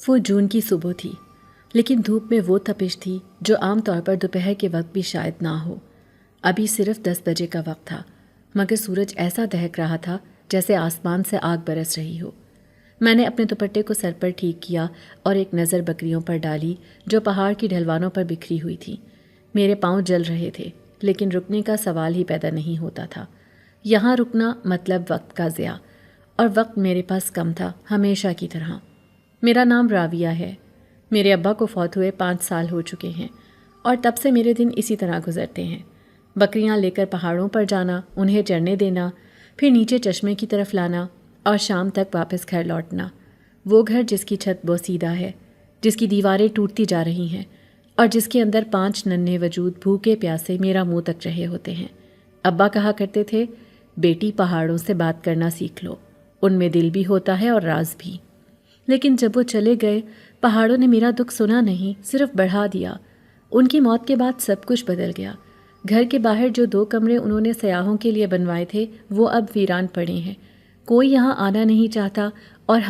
وہ جون کی صبح تھی، لیکن دھوپ میں وہ تپش تھی جو عام طور پر دوپہر کے وقت بھی شاید نہ ہو۔ ابھی صرف 10 بجے کا وقت تھا، مگر سورج ایسا دہک رہا تھا جیسے آسمان سے آگ برس رہی ہو۔ میں نے اپنے دوپٹے کو سر پر ٹھیک کیا اور ایک نظر بکریوں پر ڈالی جو پہاڑ کی ڈھلوانوں پر بکھری ہوئی تھیں۔ میرے پاؤں جل رہے تھے، لیکن رکنے کا سوال ہی پیدا نہیں ہوتا تھا۔ یہاں رکنا مطلب وقت کا ضیاع، اور وقت میرے پاس کم تھا، ہمیشہ کی طرح۔ میرا نام راویہ ہے۔ میرے ابا کو فوت ہوئے 5 سال ہو چکے ہیں، اور تب سے میرے دن اسی طرح گزرتے ہیں۔ بکریاں لے کر پہاڑوں پر جانا، انہیں چرنے دینا، پھر نیچے چشمے کی طرف لانا، اور شام تک واپس گھر لوٹنا۔ وہ گھر جس کی چھت بوسیدہ ہے، جس کی دیواریں ٹوٹتی جا رہی ہیں، اور جس کے اندر 5 ننھے وجود بھوکے پیاسے میرا منہ تک رہے ہوتے ہیں۔ ابا کہا کرتے تھے، بیٹی پہاڑوں سے بات کرنا سیکھ لو، ان میں دل بھی ہوتا ہے اور راز بھی۔ لیکن جب وہ چلے گئے، پہاڑوں نے میرا دکھ سنا نہیں، صرف بڑھا دیا۔ ان کی موت کے بعد سب کچھ بدل گیا۔ گھر کے باہر جو 2 کمرے انہوں نے سیاحوں کے لیے بنوائے تھے، وہ اب ویران پڑے ہیں۔ کوئی یہاں آنا نہیں چاہتا، اور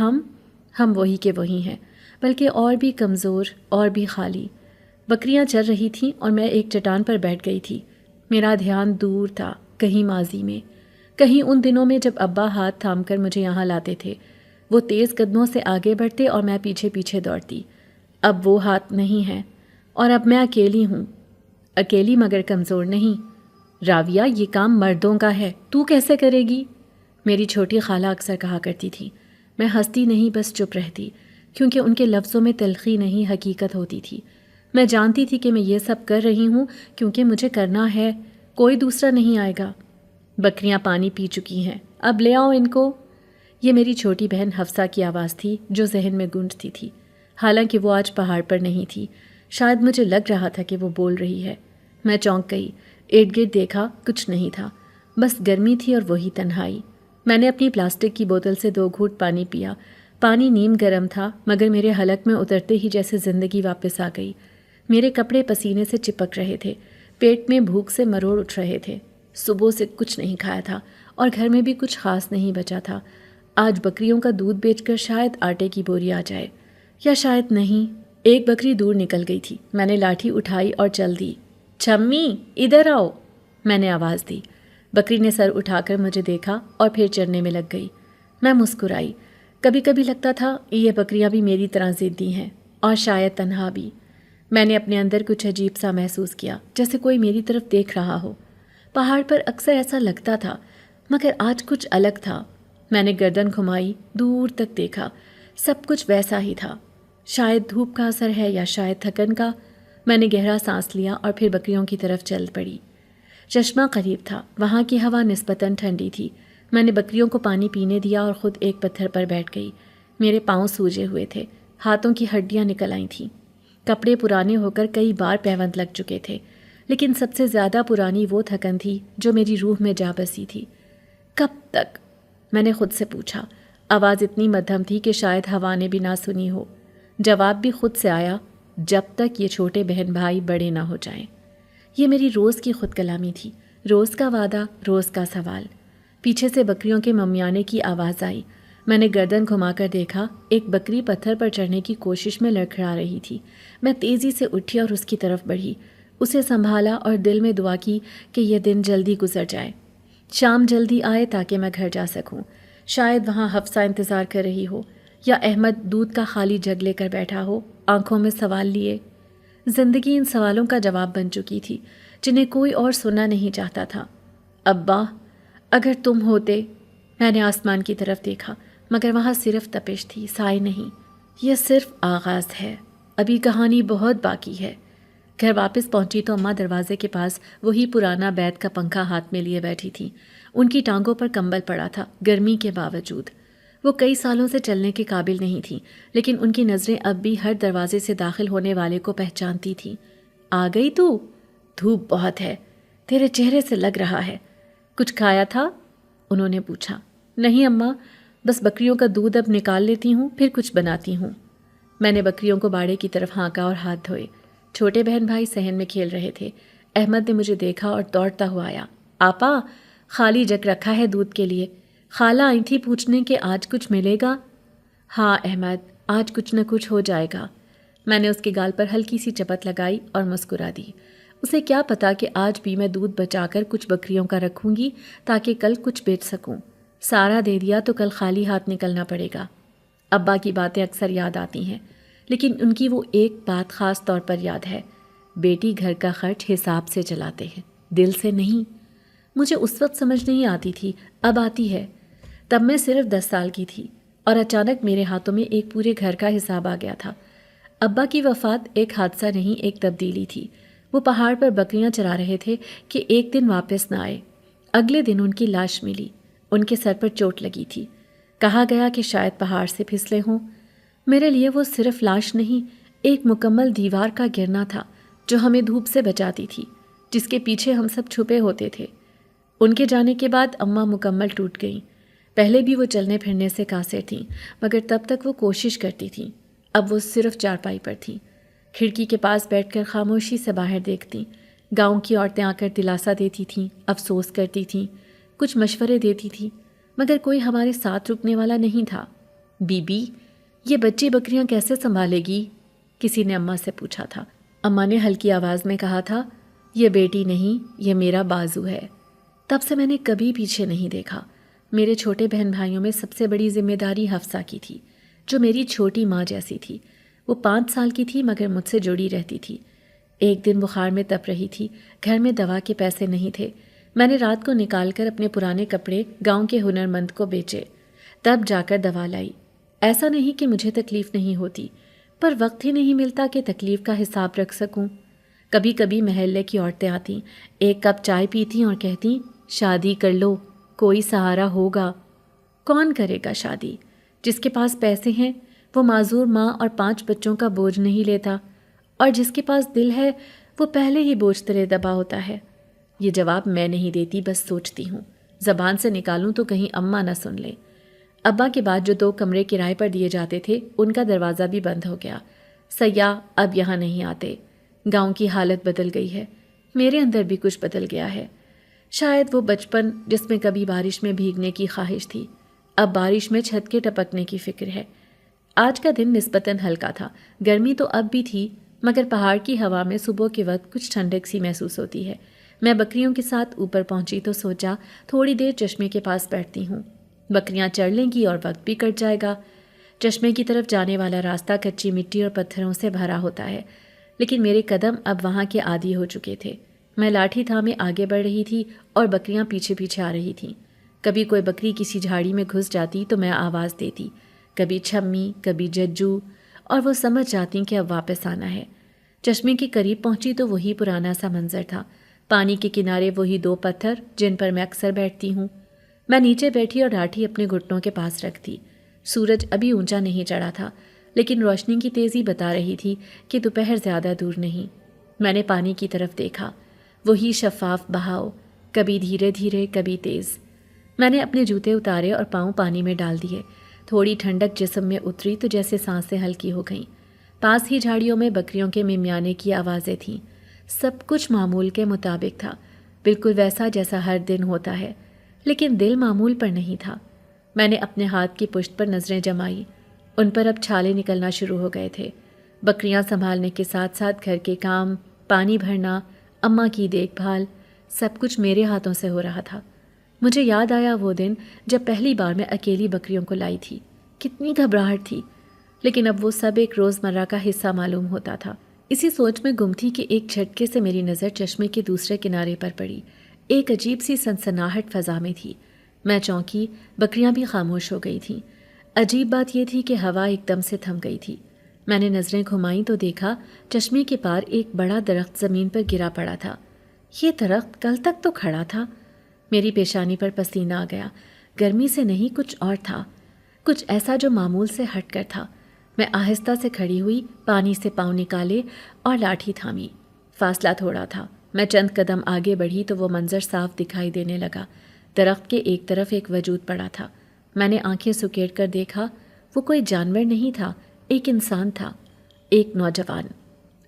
ہم وہی کے وہی ہیں، بلکہ اور بھی کمزور، اور بھی خالی۔ بکریاں چر رہی تھیں اور میں ایک چٹان پر بیٹھ گئی تھی۔ میرا دھیان دور تھا، کہیں ماضی میں، کہیں ان دنوں میں جب ابا ہاتھ تھام کر مجھے یہاں لاتے تھے۔ وہ تیز قدموں سے آگے بڑھتے اور میں پیچھے پیچھے دوڑتی۔ اب وہ ہاتھ نہیں ہیں، اور اب میں اکیلی ہوں، اکیلی مگر کمزور نہیں۔ راویہ، یہ کام مردوں کا ہے، تو کیسے کرے گی؟ میری چھوٹی خالہ اکثر کہا کرتی تھی۔ میں ہنستی نہیں، بس چپ رہتی، کیونکہ ان کے لفظوں میں تلخی نہیں، حقیقت ہوتی تھی۔ میں جانتی تھی کہ میں یہ سب کر رہی ہوں کیونکہ مجھے کرنا ہے، کوئی دوسرا نہیں آئے گا۔ بکریاں پانی پی چکی ہیں، اب لے آؤ ان کو۔ یہ میری چھوٹی بہن حفصہ کی آواز تھی جو ذہن میں گونجتی تھی، حالانکہ وہ آج پہاڑ پر نہیں تھی۔ شاید مجھے لگ رہا تھا کہ وہ بول رہی ہے۔ میں چونک گئی، ارد گرد دیکھا، کچھ نہیں تھا، بس گرمی تھی اور وہی تنہائی۔ میں نے اپنی پلاسٹک کی بوتل سے 2 گھونٹ پانی پیا۔ پانی نیم گرم تھا، مگر میرے حلق میں اترتے ہی جیسے زندگی واپس آ گئی۔ میرے کپڑے پسینے سے چپک رہے تھے، پیٹ میں بھوک سے مروڑ اٹھ رہے تھے۔ صبح سے کچھ نہیں کھایا تھا، اور گھر میں بھی کچھ خاص نہیں بچا تھا۔ آج بکریوں کا دودھ بیچ کر شاید آٹے کی بوری آ جائے، یا شاید نہیں۔ ایک بکری دور نکل گئی تھی۔ میں نے لاٹھی اٹھائی اور چل دی۔ چھمی، ادھر آؤ، میں نے آواز دی۔ بکری نے سر اٹھا کر مجھے دیکھا اور پھر چرنے میں لگ گئی۔ میں مسکرائی۔ کبھی کبھی لگتا تھا یہ بکریاں بھی میری طرح ضدی ہیں، اور شاید تنہا بھی۔ میں نے اپنے اندر کچھ عجیب سا محسوس کیا، جیسے کوئی میری طرف دیکھ رہا ہو۔ پہاڑ پر اکثر ایسا لگتا تھا، مگر آج کچھ الگ تھا۔ میں نے گردن گھمائی، دور تک دیکھا، سب کچھ ویسا ہی تھا۔ شاید دھوپ کا اثر ہے، یا شاید تھکن کا۔ میں نے گہرا سانس لیا اور پھر بکریوں کی طرف چل پڑی۔ چشمہ قریب تھا، وہاں کی ہوا نسبتاً ٹھنڈی تھی۔ میں نے بکریوں کو پانی پینے دیا اور خود ایک پتھر پر بیٹھ گئی۔ میرے پاؤں سوجے ہوئے تھے، ہاتھوں کی ہڈیاں نکل آئی تھیں۔ کپڑے پرانے ہو کر کئی بار پیوند لگ چکے تھے، لیکن سب سے زیادہ پرانی وہ تھکن تھی جو میری روح میں جا بسی تھی۔ کب تک؟ میں نے خود سے پوچھا۔ آواز اتنی مدھم تھی کہ شاید ہوا نے بھی نہ سنی ہو۔ جواب بھی خود سے آیا، جب تک یہ چھوٹے بہن بھائی بڑے نہ ہو جائیں۔ یہ میری روز کی خود کلامی تھی، روز کا وعدہ، روز کا سوال۔ پیچھے سے بکریوں کے ممیانے کی آواز آئی۔ میں نے گردن گھما کر دیکھا، ایک بکری پتھر پر چڑھنے کی کوشش میں لڑکھڑا رہی تھی۔ میں تیزی سے اٹھی اور اس کی طرف بڑھی، اسے سنبھالا اور دل میں دعا کی کہ یہ دن جلدی گزر جائے، شام جلدی آئے تاکہ میں گھر جا سکوں۔ شاید وہاں حفصہ انتظار کر رہی ہو، یا احمد دودھ کا خالی جگ لے کر بیٹھا ہو، آنکھوں میں سوال لیے۔ زندگی ان سوالوں کا جواب بن چکی تھی، جنہیں کوئی اور سننا نہیں چاہتا تھا۔ ابا، اگر تم ہوتے۔ میں نے آسمان کی طرف دیکھا، مگر وہاں صرف تپش تھی، سائے نہیں۔ یہ صرف آغاز ہے، ابھی کہانی بہت باقی ہے۔ گھر واپس پہنچی تو اماں دروازے کے پاس وہی پرانا بیت کا پنکھا ہاتھ میں لیے بیٹھی تھیں۔ ان کی ٹانگوں پر کمبل پڑا تھا، گرمی کے باوجود۔ وہ کئی سالوں سے چلنے کے قابل نہیں تھیں، لیکن ان کی نظریں اب بھی ہر دروازے سے داخل ہونے والے کو پہچانتی تھیں۔ آ گئی تو؟ دھوپ بہت ہے، تیرے چہرے سے لگ رہا ہے۔ کچھ کھایا تھا؟ انہوں نے پوچھا۔ نہیں اماں، بس بکریوں کا دودھ اب نکال لیتی ہوں، پھر کچھ بناتی ہوں۔ میں نے بکریوں کو باڑے کی طرف ہانکا اور ہاتھ دھوئے۔ چھوٹے بہن بھائی صحن میں کھیل رہے تھے۔ احمد نے مجھے دیکھا اور دوڑتا ہوا آیا۔ آپا، خالی جگ رکھا ہے دودھ کے لیے، خالہ آئی تھی پوچھنے کہ آج کچھ ملے گا۔ ہاں احمد، آج کچھ نہ کچھ ہو جائے گا۔ میں نے اس کے گال پر ہلکی سی چپت لگائی اور مسکرا دی۔ اسے کیا پتا کہ آج بھی میں دودھ بچا کر کچھ بکریوں کا رکھوں گی تاکہ کل کچھ بیچ سکوں۔ سارا دے دیا تو کل خالی ہاتھ نکلنا پڑے گا۔ ابا کی باتیں اکثر یاد آتی ہیں، لیکن ان کی وہ ایک بات خاص طور پر یاد ہے، بیٹی گھر کا خرچ حساب سے چلاتے ہیں، دل سے نہیں۔ مجھے اس وقت سمجھ نہیں آتی تھی، اب آتی ہے۔ تب میں صرف 10 سال کی تھی اور اچانک میرے ہاتھوں میں ایک پورے گھر کا حساب آ گیا تھا۔ ابا کی وفات ایک حادثہ نہیں، ایک تبدیلی تھی۔ وہ پہاڑ پر بکریاں چرا رہے تھے کہ ایک دن واپس نہ آئے۔ اگلے دن ان کی لاش ملی، ان کے سر پر چوٹ لگی تھی۔ کہا گیا کہ شاید پہاڑ سے پھسلے ہوں۔ میرے لیے وہ صرف لاش نہیں، ایک مکمل دیوار کا گرنا تھا جو ہمیں دھوپ سے بچاتی تھی، جس کے پیچھے ہم سب چھپے ہوتے تھے۔ ان کے جانے کے بعد اماں مکمل ٹوٹ گئیں۔ پہلے بھی وہ چلنے پھرنے سے قاصر تھیں، مگر تب تک وہ کوشش کرتی تھیں۔ اب وہ صرف چارپائی پر تھیں، کھڑکی کے پاس بیٹھ کر خاموشی سے باہر دیکھتیں۔ گاؤں کی عورتیں آ کر دلاسا دیتی تھیں، افسوس کرتی تھیں، کچھ مشورے دیتی تھیں، مگر کوئی ہمارے ساتھ رکنے والا نہیں تھا۔ بی بی، یہ بچی بکریاں کیسے سنبھالے گی؟ کسی نے اماں سے پوچھا تھا۔ اماں نے ہلکی آواز میں کہا تھا، یہ بیٹی نہیں، یہ میرا بازو ہے۔ تب سے میں نے کبھی پیچھے نہیں دیکھا۔ میرے چھوٹے بہن بھائیوں میں سب سے بڑی ذمہ داری حفصہ کی تھی، جو میری چھوٹی ماں جیسی تھی۔ وہ 5 سال کی تھی مگر مجھ سے جڑی رہتی تھی۔ ایک دن بخار میں تپ رہی تھی، گھر میں دوا کے پیسے نہیں تھے۔ میں نے رات کو نکال کر اپنے پرانے کپڑے گاؤں کے ہنرمند کو بیچے، تب جا کر دوا لائی۔ ایسا نہیں کہ مجھے تکلیف نہیں ہوتی، پر وقت ہی نہیں ملتا کہ تکلیف کا حساب رکھ سکوں۔ کبھی کبھی محلے کی عورتیں آتیں، ایک کپ چائے پیتیں اور کہتیں، شادی کر لو، کوئی سہارا ہوگا۔ کون کرے گا شادی؟ جس کے پاس پیسے ہیں وہ معذور ماں اور 5 بچوں کا بوجھ نہیں لیتا، اور جس کے پاس دل ہے وہ پہلے ہی بوجھ تلے دبا ہوتا ہے۔ یہ جواب میں نہیں دیتی، بس سوچتی ہوں، زبان سے نکالوں تو کہیں اماں نہ سن لیں۔ ابا کے بعد جو 2 کمرے کرائے پر دیے جاتے تھے، ان کا دروازہ بھی بند ہو گیا۔ سیاح اب یہاں نہیں آتے۔ گاؤں کی حالت بدل گئی ہے، میرے اندر بھی کچھ بدل گیا ہے۔ شاید وہ بچپن جس میں کبھی بارش میں بھیگنے کی خواہش تھی، اب بارش میں چھت کے ٹپکنے کی فکر ہے۔ آج کا دن نسبتاً ہلکا تھا، گرمی تو اب بھی تھی، مگر پہاڑ کی ہوا میں صبح کے وقت کچھ ٹھنڈک سی محسوس ہوتی ہے۔ میں بکریوں کے ساتھ اوپر پہنچی تو سوچا تھوڑی دیر چشمے کے پاس بیٹھتی ہوں، بکریاں چڑھ لیں گی اور وقت بھی کٹ جائے گا۔ چشمے کی طرف جانے والا راستہ کچی مٹی اور پتھروں سے بھرا ہوتا ہے، لیکن میرے قدم اب وہاں کے عادی ہو چکے تھے۔ میں لاٹھی تھامے آگے بڑھ رہی تھی اور بکریاں پیچھے پیچھے آ رہی تھیں۔ کبھی کوئی بکری کسی جھاڑی میں گھس جاتی تو میں آواز دیتی، کبھی چھمی، کبھی ججو، اور وہ سمجھ جاتی کہ اب واپس آنا ہے۔ چشمے کے قریب پہنچی تو وہی پرانا سا منظر تھا، پانی کے کنارے وہی 2 پتھر جن پر میں اکثر بیٹھتی ہوں۔ میں نیچے بیٹھی اور لاٹھی اپنے گھٹنوں کے پاس رکھ دی۔ سورج ابھی اونچا نہیں چڑھا تھا، لیکن روشنی کی تیزی بتا رہی تھی کہ دوپہر زیادہ دور نہیں۔ میں نے پانی کی طرف دیکھا، وہی شفاف بہاؤ، کبھی دھیرے دھیرے، کبھی تیز۔ میں نے اپنے جوتے اتارے اور پاؤں پانی میں ڈال دیے۔ تھوڑی ٹھنڈک جسم میں اتری تو جیسے سانسیں ہلکی ہو گئیں۔ پاس ہی جھاڑیوں میں بکریوں کے ممیانے کی آوازیں تھیں۔ سب کچھ معمول کے مطابق تھا، بالکل ویسا جیسا ہر دن ہوتا ہے، لیکن دل معمول پر نہیں تھا۔ میں نے اپنے ہاتھ کی پشت پر نظریں جمائی، ان پر اب چھالے نکلنا شروع ہو گئے تھے۔ بکریاں سنبھالنے کے ساتھ ساتھ گھر کے کام، پانی بھرنا، اماں کی دیکھ بھال، سب کچھ میرے ہاتھوں سے ہو رہا تھا۔ مجھے یاد آیا وہ دن جب پہلی بار میں اکیلی بکریوں کو لائی تھی، کتنی گھبراہٹ تھی، لیکن اب وہ سب ایک روزمرہ کا حصہ معلوم ہوتا تھا۔ اسی سوچ میں گم تھی کہ ایک جھٹکے سے میری نظر چشمے کے دوسرے کنارے پر پڑی۔ ایک عجیب سی سنسناہٹ فضا میں تھی۔ میں چونکی، بکریاں بھی خاموش ہو گئی تھیں۔ عجیب بات یہ تھی کہ ہوا ایک دم سے تھم گئی تھی۔ میں نے نظریں گھمائیں تو دیکھا چشمے کے پار ایک بڑا درخت زمین پر گرا پڑا تھا۔ یہ درخت کل تک تو کھڑا تھا۔ میری پیشانی پر پسینہ آ گیا۔ گرمی سے نہیں، کچھ اور تھا، کچھ ایسا جو معمول سے ہٹ کر تھا۔ میں آہستہ سے کھڑی ہوئی، پانی سے پاؤں نکالے اور لاٹھی تھامی۔ فاصلہ تھوڑا تھا، میں چند قدم آگے بڑھی تو وہ منظر صاف دکھائی دینے لگا۔ درخت کے ایک طرف ایک وجود پڑا تھا۔ میں نے آنکھیں سکیڑ کر دیکھا، وہ کوئی جانور نہیں تھا، ایک انسان تھا، ایک نوجوان۔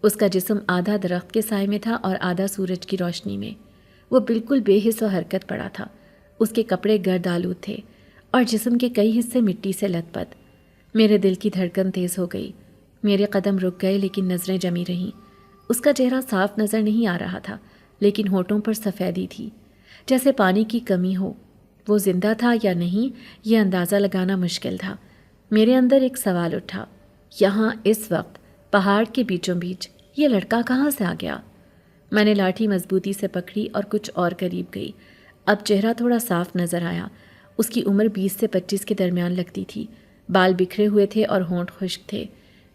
اس کا جسم آدھا درخت کے سائے میں تھا اور آدھا سورج کی روشنی میں۔ وہ بالکل بے حس و حرکت پڑا تھا۔ اس کے کپڑے گرد آلود تھے اور جسم کے کئی حصے مٹی سے لت پت۔ میرے دل کی دھڑکن تیز ہو گئی، میرے قدم رک گئے لیکن نظریں جمی رہیں۔ اس کا چہرہ صاف نظر نہیں آ رہا تھا لیکن ہونٹوں پر سفیدی تھی، جیسے پانی کی کمی ہو۔ وہ زندہ تھا یا نہیں یہ اندازہ لگانا مشکل تھا۔ میرے اندر ایک سوال اٹھا، یہاں اس وقت پہاڑ کے بیچوں بیچ یہ لڑکا کہاں سے آ گیا؟ میں نے لاٹھی مضبوطی سے پکڑی اور کچھ اور قریب گئی۔ اب چہرہ تھوڑا صاف نظر آیا۔ اس کی عمر 20 سے 25 کے درمیان لگتی تھی، بال بکھرے ہوئے تھے اور ہونٹ خشک تھے۔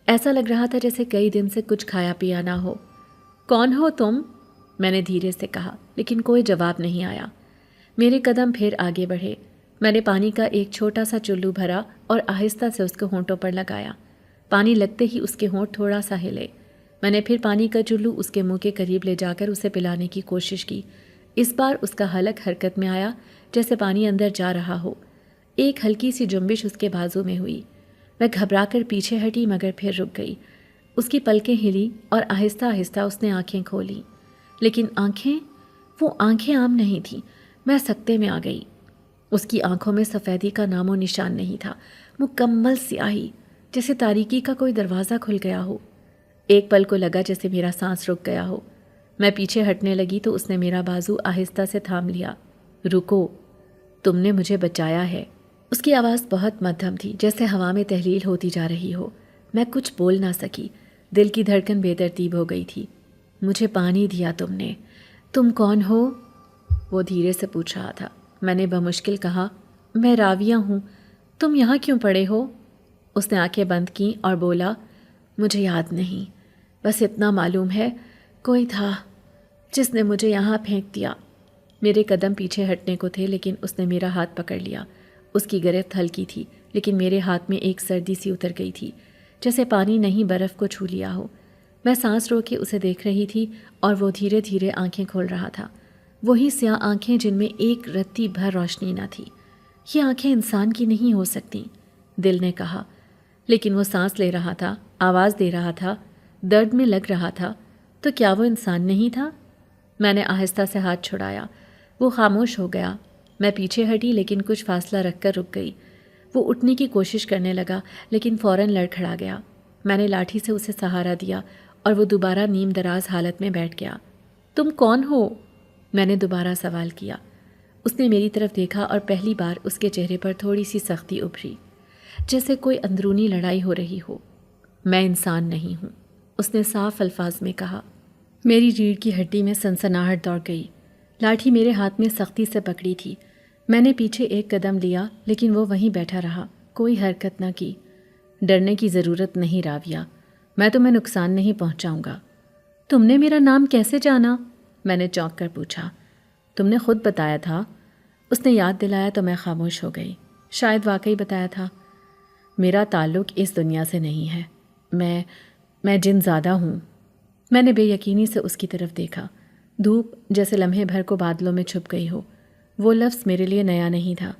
ایسا لگ رہا تھا جیسے کئی دن سے کچھ کھایا پیا نہ ہو۔ کون ہو تم؟ میں نے دھیرے سے کہا لیکن کوئی جواب نہیں آیا۔ میرے قدم پھر آگے بڑھے۔ میں نے پانی کا ایک چھوٹا سا چلو بھرا اور آہستہ سے اس کے ہونٹوں پر لگایا۔ پانی لگتے ہی اس کے ہونٹ تھوڑا سا ہلے۔ میں نے پھر پانی کا چلو اس کے منہ کے قریب لے جا کر اسے پلانے کی کوشش کی۔ اس بار اس کا حلق حرکت میں آیا جیسے پانی اندر جا رہا ہو۔ ایک ہلکی سی جنبش اس کے بازو میں ہوئی۔ میں گھبرا کر پیچھے ہٹی مگر پھر رک گئی۔ اس کی پلکیں ہلی اور آہستہ آہستہ اس نے آنکھیں کھولیں، لیکن وہ آنکھیں عام نہیں تھیں۔ میں سکتے میں آ گئی۔ اس کی آنکھوں میں سفیدی کا نام و نشان نہیں تھا، مکمل سیاہی، جیسے تاریکی کا کوئی دروازہ کھل گیا ہو۔ ایک پل کو لگا جیسے میرا سانس رک گیا ہو۔ میں پیچھے ہٹنے لگی تو اس نے میرا بازو آہستہ سے تھام لیا۔ رکو، تم نے مجھے بچایا ہے۔ اس کی آواز بہت مدھم تھی، جیسے ہوا میں تحلیل ہوتی جا رہی ہو۔ میں کچھ بول نہ سکی، دل کی دھڑکن بے ترتیب ہو گئی تھی۔ مجھے پانی دیا تم نے، تم کون ہو؟ وہ دھیرے سے پوچھ رہا تھا۔ میں نے بمشکل کہا، میں راویہ ہوں، تم یہاں کیوں پڑے ہو؟ اس نے آنکھیں بند کیں اور بولا، مجھے یاد نہیں، بس اتنا معلوم ہے کوئی تھا جس نے مجھے یہاں پھینک دیا۔ میرے قدم پیچھے ہٹنے کو تھے لیکن اس نے میرا ہاتھ پکڑ لیا۔ اس کی گرفت ہلکی تھی لیکن میرے ہاتھ میں ایک سردی سی اتر گئی تھی، جیسے پانی نہیں برف کو چھو لیا ہو۔ میں سانس روک کے اسے دیکھ رہی تھی اور وہ دھیرے دھیرے آنکھیں کھول رہا تھا، وہی سیاہ آنکھیں جن میں ایک رتی بھر روشنی نہ تھی۔ یہ آنکھیں انسان کی نہیں ہو سکتیں، دل نے کہا، لیکن وہ سانس لے رہا تھا، آواز دے رہا تھا، درد میں لگ رہا تھا، تو کیا وہ انسان نہیں تھا؟ میں نے آہستہ سے ہاتھ چھڑایا۔ وہ خاموش ہو گیا۔ میں پیچھے ہٹی لیکن کچھ فاصلہ رکھ کر رک گئی۔ وہ اٹھنے کی کوشش کرنے لگا لیکن فوراً لڑکھڑا گیا۔ میں نے لاٹھی سے اسے سہارا دیا اور وہ دوبارہ نیم دراز حالت میں بیٹھ گیا۔ تم کون ہو؟ میں نے دوبارہ سوال کیا۔ اس نے میری طرف دیکھا اور پہلی بار اس کے چہرے پر تھوڑی سی سختی ابھری، جیسے کوئی اندرونی لڑائی ہو رہی ہو۔ میں انسان نہیں ہوں، اس نے صاف الفاظ میں کہا۔ میری ریڑھ کی ہڈی میں سنسناہٹ دوڑ گئی۔ لاٹھی میرے ہاتھ میں سختی سے پکڑی تھی۔ میں نے پیچھے ایک قدم لیا لیکن وہ وہیں بیٹھا رہا، کوئی حرکت نہ کی۔ ڈرنے کی ضرورت نہیں راویہ، میں تمہیں نقصان نہیں پہنچاؤں گا۔ تم نے میرا نام کیسے جانا؟ میں نے چونک کر پوچھا۔ تم نے خود بتایا تھا۔ اس نے یاد دلایا تو میں خاموش ہو گئی۔ شاید واقعی بتایا تھا۔ میرا تعلق اس دنیا سے نہیں ہے، میں جن زادہ ہوں۔ میں نے بے یقینی سے اس کی طرف دیکھا۔ دھوپ جیسے لمحے بھر کو بادلوں میں چھپ گئی ہو۔ وہ لفظ میرے لیے نیا نہیں تھا،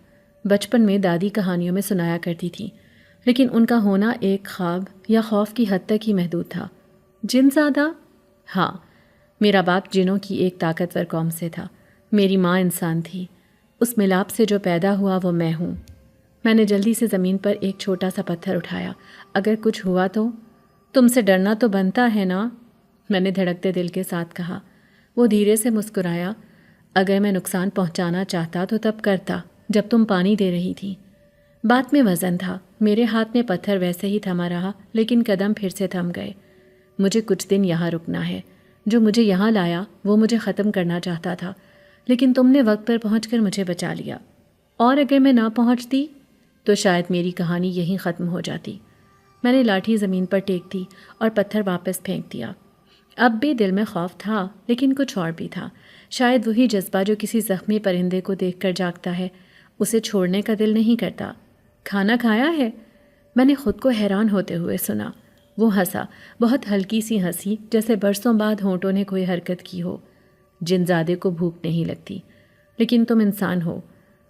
بچپن میں دادی کہانیوں میں سنایا کرتی تھی، لیکن ان کا ہونا ایک خواب یا خوف کی حد تک ہی محدود تھا۔ جن زادہ؟ ہاں، میرا باپ جنوں کی ایک طاقتور قوم سے تھا، میری ماں انسان تھی، اس ملاپ سے جو پیدا ہوا وہ میں ہوں۔ میں نے جلدی سے زمین پر ایک چھوٹا سا پتھر اٹھایا۔ اگر کچھ ہوا تو؟ تم سے ڈرنا تو بنتا ہے نا؟ میں نے دھڑکتے دل کے ساتھ کہا۔ وہ دھیرے سے مسکرایا۔ اگر میں نقصان پہنچانا چاہتا تو تب کرتا، جب تم پانی دے رہی تھی۔ بات میں وزن تھا۔ میرے ہاتھ میں پتھر ویسے ہی تھما رہا لیکن قدم پھر سے تھم گئے۔ مجھے کچھ دن یہاں رکنا ہے۔ جو مجھے یہاں لایا وہ مجھے ختم کرنا چاہتا تھا، لیکن تم نے وقت پر پہنچ کر مجھے بچا لیا۔ اور اگر میں نہ پہنچتی تو شاید میری کہانی یہیں ختم ہو جاتی۔ میں نے لاٹھی زمین پر ٹیک دی اور پتھر واپس پھینک دیا۔ اب بھی دل میں خوف تھا لیکن کچھ اور بھی تھا، شاید وہی جذبہ جو کسی زخمی پرندے کو دیکھ کر جاگتا ہے، اسے چھوڑنے کا دل نہیں کرتا۔ کھانا کھایا ہے؟ میں نے خود کو حیران ہوتے ہوئے سنا۔ وہ ہنسا، بہت ہلکی سی ہنسی، جیسے برسوں بعد ہونٹوں نے کوئی حرکت کی ہو۔ جنزادے کو بھوک نہیں لگتی، لیکن تم انسان ہو،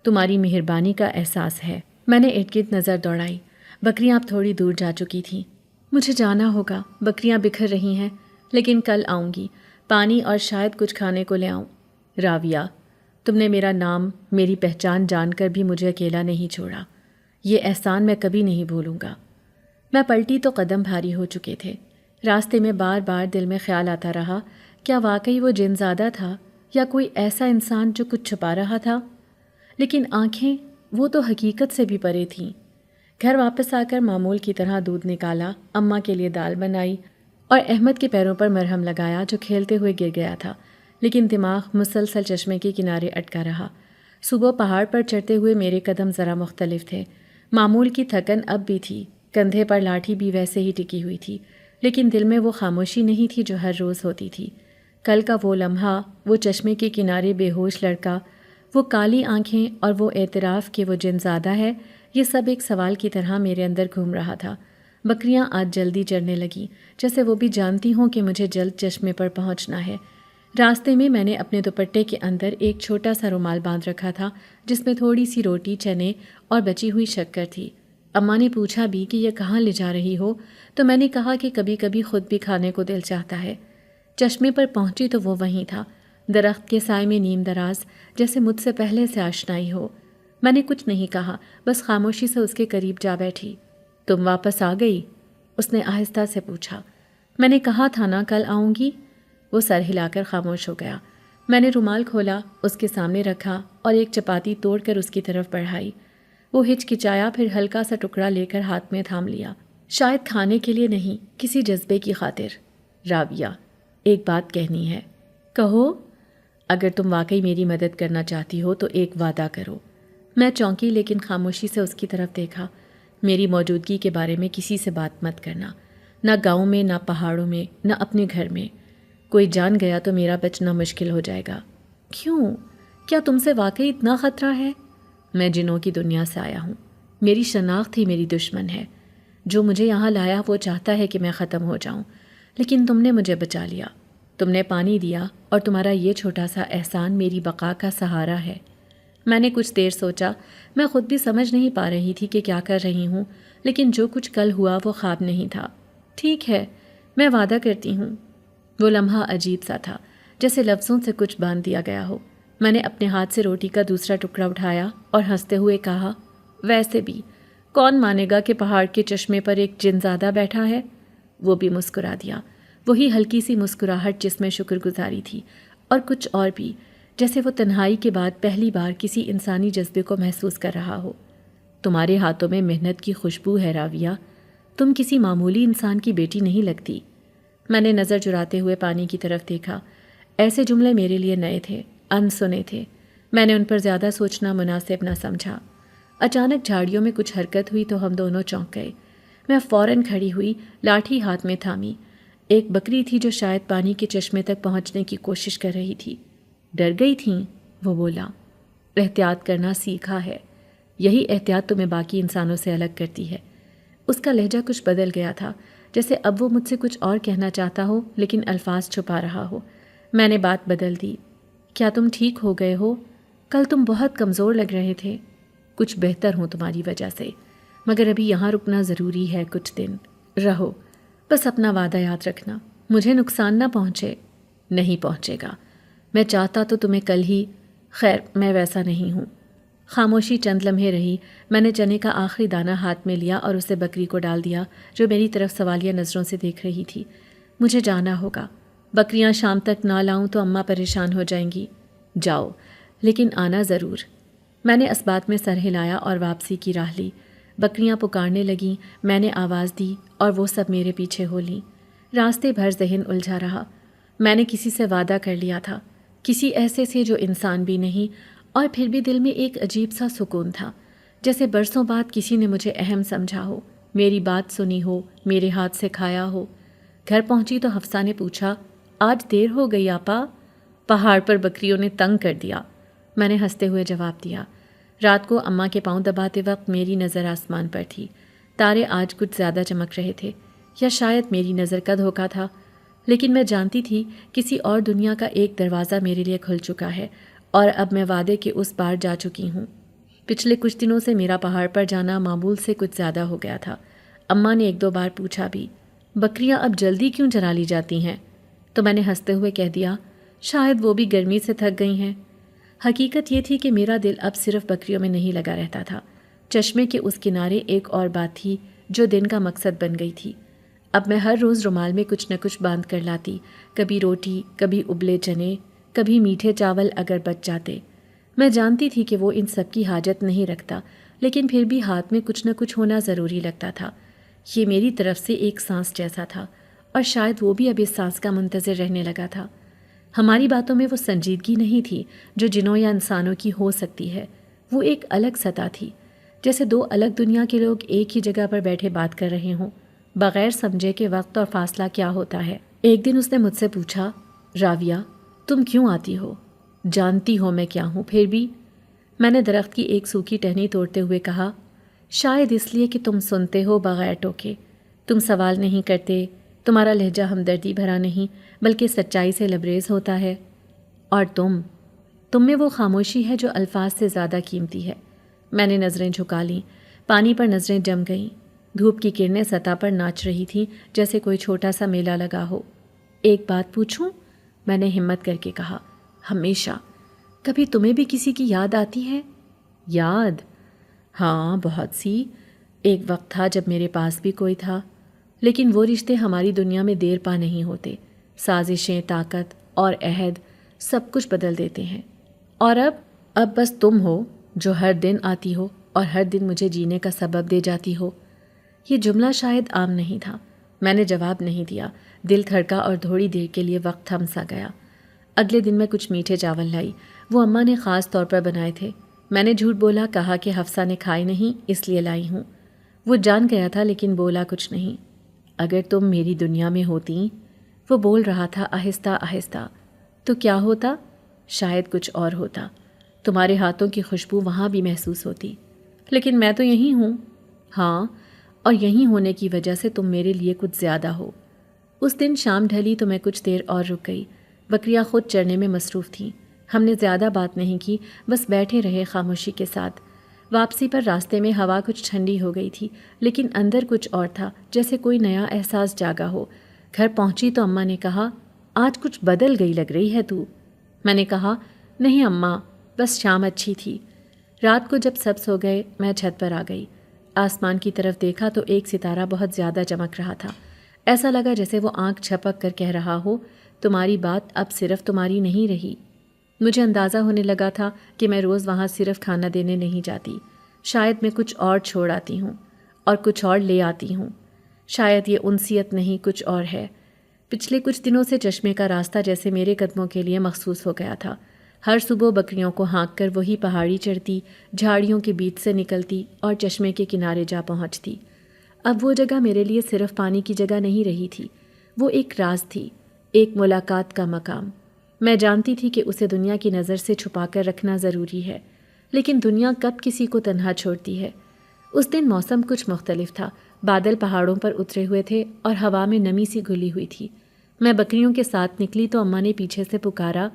تمہاری مہربانی کا احساس ہے۔ میں نے ارد گرد نظر دوڑائی۔ بکریاں اب تھوڑی دور جا چکی تھیں۔ مجھے جانا ہوگا، بکریاں بکھر رہی ہیں، لیکن کل آؤں گی، پانی اور شاید کچھ کھانے کو لے آؤں۔ راویہ، تم نے میرا نام، میری پہچان جان کر بھی مجھے اکیلا نہیں چھوڑا۔ یہ احسان میں کبھی نہیں بھولوں گا۔ میں پلٹی تو قدم بھاری ہو چکے تھے۔ راستے میں بار بار دل میں خیال آتا رہا، کیا واقعی وہ جن زادہ تھا یا کوئی ایسا انسان جو کچھ چھپا رہا تھا؟ لیکن آنکھیں وہ تو حقیقت سے بھی پرے تھیں۔ گھر واپس آ کر معمول کی طرح دودھ نکالا، اماں کے لیے دال بنائی اور احمد کے پیروں پر مرہم لگایا جو کھیلتے ہوئے گر گیا تھا، لیکن دماغ مسلسل چشمے کے کنارے اٹکا رہا۔ صبح پہاڑ پر چڑھتے ہوئے میرے قدم ذرا مختلف تھے۔ معمول کی تھکن اب بھی تھی، کندھے پر لاٹھی بھی ویسے ہی ٹکی ہوئی تھی، لیکن دل میں وہ خاموشی نہیں تھی جو ہر روز ہوتی تھی۔ کل کا وہ لمحہ، وہ چشمے کے کنارے بے ہوش لڑکا، وہ کالی آنکھیں اور وہ اعتراف کہ وہ جن زادہ ہے، یہ سب ایک سوال کی طرح میرے اندر گھوم رہا تھا۔ بکریاں آج جلدی چڑھنے لگیں، جیسے وہ بھی جانتی ہوں کہ مجھے جلد چشمے پر پہنچنا ہے۔ راستے میں نے اپنے دوپٹے کے اندر ایک چھوٹا سا رومال باندھ رکھا تھا جس میں تھوڑی سی روٹی، چنے اور بچی ہوئی شکر تھی۔ اماں نے پوچھا بھی کہ یہ کہاں لے جا رہی ہو، تو میں نے کہا کہ کبھی کبھی خود بھی کھانے کو دل چاہتا ہے۔ چشمے پر پہنچی تو وہ وہیں تھا، درخت کے سائے میں نیم دراز، جیسے مجھ سے پہلے سے آشنائی ہو۔ میں نے کچھ نہیں کہا، بس خاموشی سے اس کے قریب جا بیٹھی۔ تم واپس آ گئی؟ اس نے آہستہ سے پوچھا۔ میں نے کہا تھا نا کل آؤں گی۔ وہ سر ہلا کر خاموش ہو گیا۔ میں نے رومال کھولا، اس کے سامنے رکھا اور ایک چپاتی توڑ کر اس کی طرف بڑھائی۔ وہ ہچکچایا، پھر ہلکا سا ٹکڑا لے کر ہاتھ میں تھام لیا، شاید کھانے کے لیے نہیں، کسی جذبے کی خاطر۔ راویہ، ایک بات کہنی ہے۔ کہو۔ اگر تم واقعی میری مدد کرنا چاہتی ہو تو ایک وعدہ کرو۔ میں چونکی، لیکن خاموشی سے اس کی طرف دیکھا۔ میری موجودگی کے بارے میں کسی سے بات مت کرنا، نہ گاؤں میں، نہ پہاڑوں میں، نہ اپنے گھر میں۔ کوئی جان گیا تو میرا بچنا مشکل ہو جائے گا۔ کیوں؟ کیا تم سے واقعی اتنا خطرہ ہے؟ میں جنوں کی دنیا سے آیا ہوں، میری شناخت ہی میری دشمن ہے۔ جو مجھے یہاں لایا وہ چاہتا ہے کہ میں ختم ہو جاؤں، لیکن تم نے مجھے بچا لیا۔ تم نے پانی دیا اور تمہارا یہ چھوٹا سا احسان میری بقا کا سہارا ہے۔ میں نے کچھ دیر سوچا، میں خود بھی سمجھ نہیں پا رہی تھی کہ کیا کر رہی ہوں، لیکن جو کچھ کل ہوا وہ خواب نہیں تھا۔ ٹھیک ہے، میں وعدہ کرتی ہوں۔ وہ لمحہ عجیب سا تھا، جیسے لفظوں سے کچھ باندھ دیا گیا ہو۔ میں نے اپنے ہاتھ سے روٹی کا دوسرا ٹکڑا اٹھایا اور ہنستے ہوئے کہا، ویسے بھی کون مانے گا کہ پہاڑ کے چشمے پر ایک جن زادہ بیٹھا ہے؟ وہ بھی مسکرا دیا، وہی ہلکی سی مسکراہٹ جس میں شکر گزاری تھی اور کچھ اور بھی، جیسے وہ تنہائی کے بعد پہلی بار کسی انسانی جذبے کو محسوس کر رہا ہو۔ تمہارے ہاتھوں میں محنت کی خوشبو ہے راویہ، تم کسی معمولی انسان کی بیٹی نہیں لگتی۔ میں نے نظر چراتے ہوئے پانی کی طرف دیکھا۔ ایسے جملے میرے لیے نئے تھے، انسنے تھے۔ میں نے ان پر زیادہ سوچنا مناسب نہ سمجھا۔ اچانک جھاڑیوں میں کچھ حرکت ہوئی تو ہم دونوں چونک گئے۔ میں فوراً کھڑی ہوئی، لاٹھی ہاتھ میں تھامی۔ ایک بکری تھی جو شاید پانی کے چشمے تک پہنچنے کی کوشش کر رہی تھی۔ ڈر گئی تھیں؟ وہ بولا۔ احتیاط کرنا سیکھا ہے، یہی احتیاط تمہیں باقی انسانوں سے الگ کرتی ہے۔ اس کا لہجہ کچھ بدل گیا تھا، جیسے اب وہ مجھ سے کچھ اور کہنا چاہتا ہو لیکن الفاظ چھپا رہا ہو۔ میں نے بات بدل دی۔ کیا تم ٹھیک ہو گئے ہو؟ کل تم بہت کمزور لگ رہے تھے۔ کچھ بہتر ہوں تمہاری وجہ سے، مگر ابھی یہاں رکنا ضروری ہے، کچھ دن رہو۔ بس اپنا وعدہ یاد رکھنا، مجھے نقصان نہ پہنچے۔ نہیں پہنچے گا، میں چاہتا تو تمہیں کل ہی، خیر میں ویسا نہیں ہوں۔ خاموشی چند لمحے رہی۔ میں نے چنے کا آخری دانہ ہاتھ میں لیا اور اسے بکری کو ڈال دیا جو میری طرف سوالیہ نظروں سے دیکھ رہی تھی۔ مجھے جانا ہوگا، بکریاں شام تک نہ لاؤں تو اماں پریشان ہو جائیں گی۔ جاؤ، لیکن آنا ضرور۔ میں نے اسبات میں سر ہلایا اور واپسی کی راہ لی۔ بکریاں پکارنے لگیں، میں نے آواز دی اور وہ سب میرے پیچھے ہو لیں۔ راستے بھر ذہن الجھا رہا۔ میں نے کسی سے وعدہ کر لیا تھا، کسی ایسے سے جو انسان بھی نہیں، اور پھر بھی دل میں ایک عجیب سا سکون تھا، جیسے برسوں بعد کسی نے مجھے اہم سمجھا ہو، میری بات سنی ہو، میرے ہاتھ سے کھایا ہو۔ گھر پہنچی تو حفصہ نے پوچھا، آج دیر ہو گئی آپا؟ پہاڑ پر بکریوں نے تنگ کر دیا، میں نے ہنستے ہوئے جواب دیا۔ رات کو اماں کے پاؤں دباتے وقت میری نظر آسمان پر تھی۔ تارے آج کچھ زیادہ چمک رہے تھے، یا شاید میری نظر کا دھوکہ تھا، لیکن میں جانتی تھی کسی اور دنیا کا ایک دروازہ میرے لیے کھل چکا ہے، اور اب میں وعدے کے اس پار جا چکی ہوں۔ پچھلے کچھ دنوں سے میرا پہاڑ پر جانا معمول سے کچھ زیادہ ہو گیا تھا۔ اماں نے ایک دو بار پوچھا بھی، بکریاں اب جلدی کیوں چرا لی جاتی ہیں؟ تو میں نے ہنستے ہوئے کہہ دیا، شاید وہ بھی گرمی سے تھک گئی ہیں۔ حقیقت یہ تھی کہ میرا دل اب صرف بکریوں میں نہیں لگا رہتا تھا۔ چشمے کے اس کنارے ایک اور بات تھی جو دن کا مقصد بن گئی تھی۔ اب میں ہر روز رومال میں کچھ نہ کچھ باندھ کر لاتی، کبھی روٹی، کبھی ابلے چنے، کبھی میٹھے چاول اگر بچ جاتے۔ میں جانتی تھی کہ وہ ان سب کی حاجت نہیں رکھتا، لیکن پھر بھی ہاتھ میں کچھ نہ کچھ ہونا ضروری لگتا تھا۔ یہ میری طرف سے ایک سانس جیسا تھا، اور شاید وہ بھی اب اس سانس کا منتظر رہنے لگا تھا۔ ہماری باتوں میں وہ سنجیدگی نہیں تھی جو جنوں یا انسانوں کی ہو سکتی ہے، وہ ایک الگ سطح تھی، جیسے دو الگ دنیا کے لوگ ایک ہی جگہ پر بیٹھے بات کر رہے ہوں، بغیر سمجھے کہ وقت اور فاصلہ کیا ہوتا ہے۔ ایک دن اس نے مجھ سے پوچھا، راویہ تم کیوں آتی ہو؟ جانتی ہو میں کیا ہوں پھر بھی؟ میں نے درخت کی ایک سوکھی ٹہنی توڑتے ہوئے کہا، شاید اس لیے کہ تم سنتے ہو بغیر ٹوکے، تم سوال نہیں کرتے، تمہارا لہجہ ہمدردی بھرا نہیں بلکہ سچائی سے لبریز ہوتا ہے، اور تم میں وہ خاموشی ہے جو الفاظ سے زیادہ قیمتی ہے۔ میں نے نظریں جھکا لیں، پانی پر نظریں جم گئیں، دھوپ کی کرنیں سطح پر ناچ رہی تھیں جیسے کوئی چھوٹا سا میلہ لگا ہو۔ ایک بات پوچھوں؟ میں نے ہمت کر کے کہا، ہمیشہ۔ کبھی تمہیں بھی کسی کی یاد آتی ہے؟ یاد؟ ہاں، بہت سی۔ ایک وقت تھا جب میرے پاس بھی کوئی تھا، لیکن وہ رشتے ہماری دنیا میں دیر پا نہیں ہوتے، سازشیں، طاقت اور عہد سب کچھ بدل دیتے ہیں۔ اور اب بس تم ہو جو ہر دن آتی ہو اور ہر دن مجھے جینے کا سبب دے جاتی ہو۔ یہ جملہ شاید عام نہیں تھا۔ میں نے جواب نہیں دیا، دل دھڑکا اور تھوڑی دیر کے لیے وقت تھم سا گیا۔ اگلے دن میں کچھ میٹھے چاول لائی، وہ اماں نے خاص طور پر بنائے تھے۔ میں نے جھوٹ بولا، کہا کہ حفصہ نے کھائے نہیں اس لیے لائی ہوں۔ وہ جان گیا تھا لیکن بولا کچھ نہیں۔ اگر تم میری دنیا میں ہوتی، وہ بول رہا تھا آہستہ آہستہ، تو کیا ہوتا؟ شاید کچھ اور ہوتا، تمہارے ہاتھوں کی خوشبو وہاں بھی محسوس ہوتی، لیکن میں تو یہیں ہوں۔ ہاں، اور یہیں ہونے کی وجہ سے تم میرے لیے کچھ زیادہ ہو۔ اس دن شام ڈھلی تو میں کچھ دیر اور رک گئی۔ بکریاں خود چرنے میں مصروف تھیں۔ ہم نے زیادہ بات نہیں کی، بس بیٹھے رہے خاموشی کے ساتھ۔ واپسی پر راستے میں ہوا کچھ ٹھنڈی ہو گئی تھی، لیکن اندر کچھ اور تھا، جیسے کوئی نیا احساس جاگا ہو۔ گھر پہنچی تو اماں نے کہا، آج کچھ بدل گئی لگ رہی ہے تو۔ میں نے کہا، نہیں اماں، بس شام اچھی تھی۔ رات کو جب سب سو گئے میں چھت پر آ گئی۔ آسمان کی طرف دیکھا تو ایک ستارہ بہت زیادہ چمک رہا تھا۔ ایسا لگا جیسے وہ آنکھ جھپک کر کہہ رہا ہو، تمہاری بات اب صرف تمہاری نہیں رہی۔ مجھے اندازہ ہونے لگا تھا کہ میں روز وہاں صرف کھانا دینے نہیں جاتی، شاید میں کچھ اور چھوڑ آتی ہوں اور کچھ اور لے آتی ہوں۔ شاید یہ انسیت نہیں، کچھ اور ہے۔ پچھلے کچھ دنوں سے چشمے کا راستہ جیسے میرے قدموں کے لیے مخصوص ہو گیا تھا۔ ہر صبح بکریوں کو ہانک کر وہی پہاڑی چڑھتی، جھاڑیوں کے بیچ سے نکلتی اور چشمے کے کنارے جا پہنچتی۔ اب وہ جگہ میرے لیے صرف پانی کی جگہ نہیں رہی تھی، وہ ایک راز تھی، ایک ملاقات کا مقام۔ میں جانتی تھی کہ اسے دنیا کی نظر سے چھپا کر رکھنا ضروری ہے، لیکن دنیا کب کسی کو تنہا چھوڑتی ہے؟ اس دن موسم کچھ مختلف تھا، بادل پہاڑوں پر اترے ہوئے تھے اور ہوا میں نمی سی گھلی ہوئی تھی۔ میں بکریوں کے ساتھ نکلی تو اماں نے پیچھے سے پکارا،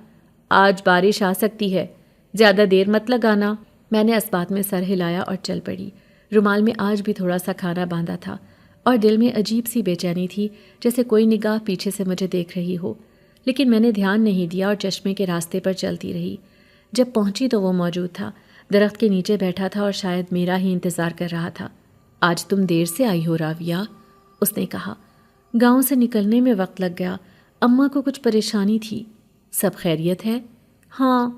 آج بارش آ سکتی ہے، زیادہ دیر مت لگانا۔ میں نے اس بات میں سر ہلایا اور چل پڑی۔ رومال میں آج بھی تھوڑا سا کھانا باندھا تھا اور دل میں عجیب سی بے چینی تھی، جیسے کوئی نگاہ پیچھے سے مجھے دیکھ رہی ہو، لیکن میں نے دھیان نہیں دیا اور چشمے کے راستے پر چلتی رہی۔ جب پہنچی تو وہ موجود تھا، درخت کے نیچے بیٹھا تھا اور شاید میرا ہی انتظار کر رہا تھا۔ آج تم دیر سے آئی ہو راویہ، اس نے کہا۔ گاؤں سے نکلنے میں وقت لگ گیا، اماں کو کچھ پریشانی تھی۔ سب خیریت ہے؟ ہاں،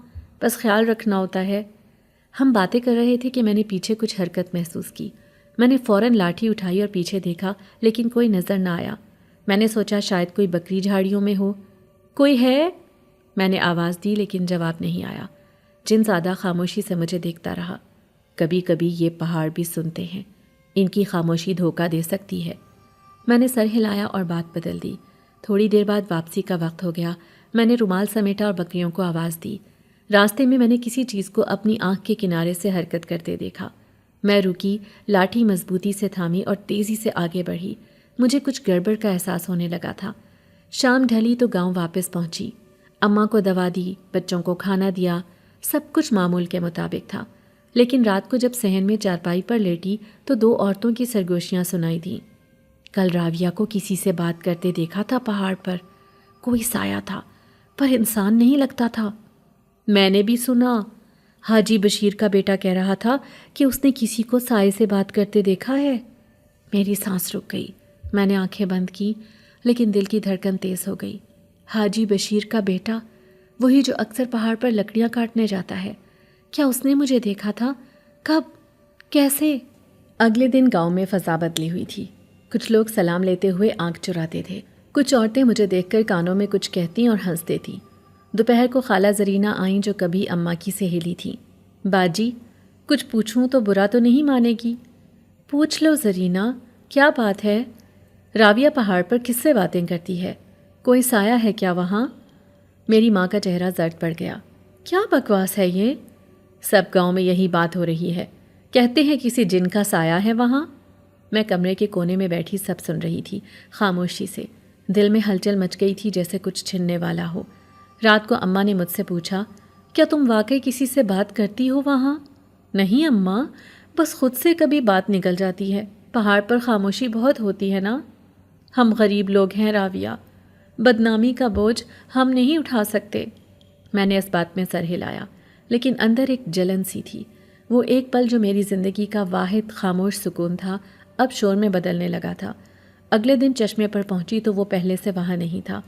بس خیال رکھنا ہوتا ہے۔ ہم باتیں کر رہے تھے کہ میں نے پیچھے کچھ حرکت محسوس کی۔ میں نے فوراً لاٹھی اٹھائی اور پیچھے دیکھا، لیکن کوئی نظر نہ آیا۔ میں نے سوچا شاید کوئی بکری جھاڑیوں میں ہو۔ کوئی ہے؟ میں نے آواز دی لیکن جواب نہیں آیا۔ جن زیادہ خاموشی سے مجھے دیکھتا رہا۔ کبھی کبھی یہ پہاڑ بھی سنتے ہیں، ان کی خاموشی دھوکہ دے سکتی ہے۔ میں نے سر ہلایا اور بات بدل دی۔ تھوڑی دیر بعد واپسی کا وقت ہو گیا۔ میں نے رومال سمیٹا اور بکریوں کو آواز دی۔ راستے میں نے کسی چیز کو اپنی آنکھ کے کنارے سے حرکت کرتے دیکھا۔ میں رکی، لاٹھی مضبوطی سے تھامی اور تیزی سے آگے بڑھی۔ مجھے کچھ گڑبڑ کا احساس ہونے لگا تھا۔ شام ڈھلی تو گاؤں واپس پہنچی۔ اماں کو دوا دی، بچوں کو کھانا دیا، سب کچھ معمول کے مطابق تھا۔ لیکن رات کو جب صحن میں چارپائی پر لیٹی تو دو عورتوں کی سرگوشیاں سنائی دیں۔ کل راویہ کو کسی سے بات کرتے دیکھا تھا پہاڑ پر، کوئی سایہ تھا پر انسان نہیں لگتا تھا۔ میں نے بھی سنا، حاجی بشیر کا بیٹا کہہ رہا تھا کہ اس نے کسی کو سائے سے بات کرتے دیکھا ہے۔ میری سانس رک گئی. میں نے آنکھیں بند کی لیکن دل کی دھڑکن تیز ہو گئی. حاجی بشیر کا بیٹا، وہی جو اکثر پہاڑ پر لکڑیاں کاٹنے جاتا ہے. کیا اس نے مجھے دیکھا تھا؟ کب؟ کیسے؟ اگلے دن گاؤں میں فضا بدلی ہوئی تھی. کچھ لوگ سلام لیتے ہوئے آنکھ چراتے تھے. کچھ عورتیں مجھے دیکھ کر کانوں میں کچھ کہتی اور ہنستے تھیں. دوپہر کو خالہ زرینہ آئیں جو کبھی اماں کی سہیلی تھیں. باجی، کچھ پوچھوں تو برا تو نہیں مانے گی؟ پوچھ لو زرینہ، کیا بات ہے؟ راویہ پہاڑ پر کس سے باتیں کرتی ہے؟ کوئی سایہ ہے کیا وہاں؟ میری ماں کا چہرہ زرد پڑ گیا. کیا بکواس ہے یہ؟ سب گاؤں میں یہی بات ہو رہی ہے. کہتے ہیں کسی جن کا سایہ ہے وہاں. میں کمرے کے کونے میں بیٹھی سب سن رہی تھی خاموشی سے. دل میں ہلچل مچ گئی تھی جیسے کچھ چھننے والا ہو. رات کو اماں نے مجھ سے پوچھا، کیا تم واقعی کسی سے بات کرتی ہو وہاں؟ نہیں اماں، بس خود سے کبھی بات نکل جاتی ہے. پہاڑ پر خاموشی بہت ہوتی ہے نا. ہم غریب لوگ ہیں راویہ، بدنامی کا بوجھ ہم نہیں اٹھا سکتے. میں نے اس بات میں سر ہلایا، لیکن اندر ایک جلن سی تھی. وہ ایک پل جو میری زندگی کا واحد خاموش سکون تھا اب شور میں بدلنے لگا تھا. اگلے دن چشمے پر پہنچی تو وہ پہلے سے وہاں نہیں تھا.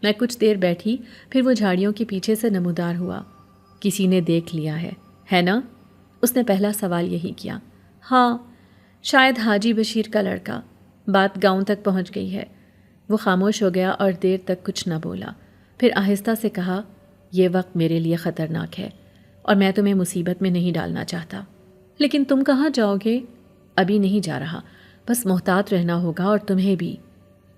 میں کچھ دیر بیٹھی، پھر وہ جھاڑیوں کے پیچھے سے نمودار ہوا. کسی نے دیکھ لیا ہے نا؟ اس نے پہلا سوال یہی کیا. ہاں، شاید حاجی بشیر کا لڑکا. بات گاؤں تک پہنچ گئی ہے. وہ خاموش ہو گیا اور دیر تک کچھ نہ بولا. پھر آہستہ سے کہا، یہ وقت میرے لیے خطرناک ہے اور میں تمہیں مصیبت میں نہیں ڈالنا چاہتا. لیکن تم کہاں جاؤ گے؟ ابھی نہیں جا رہا، بس محتاط رہنا ہوگا اور تمہیں بھی.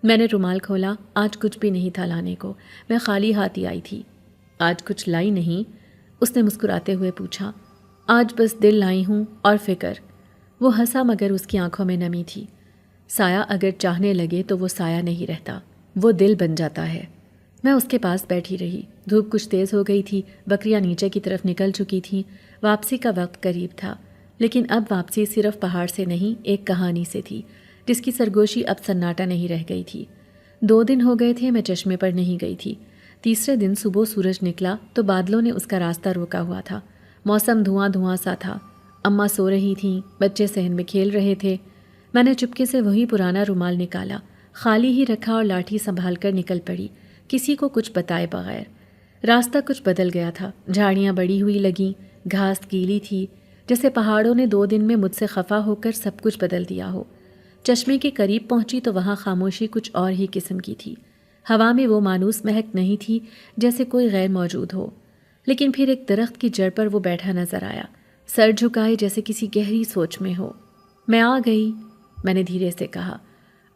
میں نے رومال کھولا. آج کچھ بھی نہیں تھا لانے کو. میں خالی ہاتھ ہی آئی تھی. آج کچھ لائی نہیں؟ اس نے مسکراتے ہوئے پوچھا. آج بس دل لائی ہوں اور فکر. وہ ہنسا مگر اس کی آنکھوں میں نمی تھی. سایہ اگر چاہنے لگے تو وہ سایہ نہیں رہتا، وہ دل بن جاتا ہے. میں اس کے پاس بیٹھی رہی. دھوپ کچھ تیز ہو گئی تھی. بکریاں نیچے کی طرف نکل چکی تھیں. واپسی کا وقت قریب تھا. لیکن اب واپسی صرف پہاڑ سے نہیں، ایک کہانی سے تھی جس کی سرگوشی اب سناٹا نہیں رہ گئی تھی. 2 دن ہو گئے تھے میں چشمے پر نہیں گئی تھی. تیسرے دن صبح سورج نکلا تو بادلوں نے اس کا راستہ روکا ہوا تھا. موسم دھواں دھواں سا تھا. اماں سو رہی تھیں، بچے صحن میں کھیل رہے تھے. میں نے چپکے سے وہی پرانا رومال نکالا، خالی ہی رکھا اور لاٹھی سنبھال کر نکل پڑی، کسی کو کچھ بتائے بغیر. راستہ کچھ بدل گیا تھا. جھاڑیاں بڑی ہوئی لگیں، گھاس گیلی تھی، جیسے پہاڑوں نے 2 دن میں مجھ سے خفا ہو کر سب کچھ بدل دیا ہو. چشمے کے قریب پہنچی تو وہاں خاموشی کچھ اور ہی قسم کی تھی. ہوا میں وہ مانوس مہک نہیں تھی جیسے کوئی غیر موجود ہو. لیکن پھر ایک درخت کی جڑ پر وہ بیٹھا نظر آیا، سر جھکائے جیسے کسی گہری سوچ میں ہو. میں آ گئی، میں نے دھیرے سے کہا.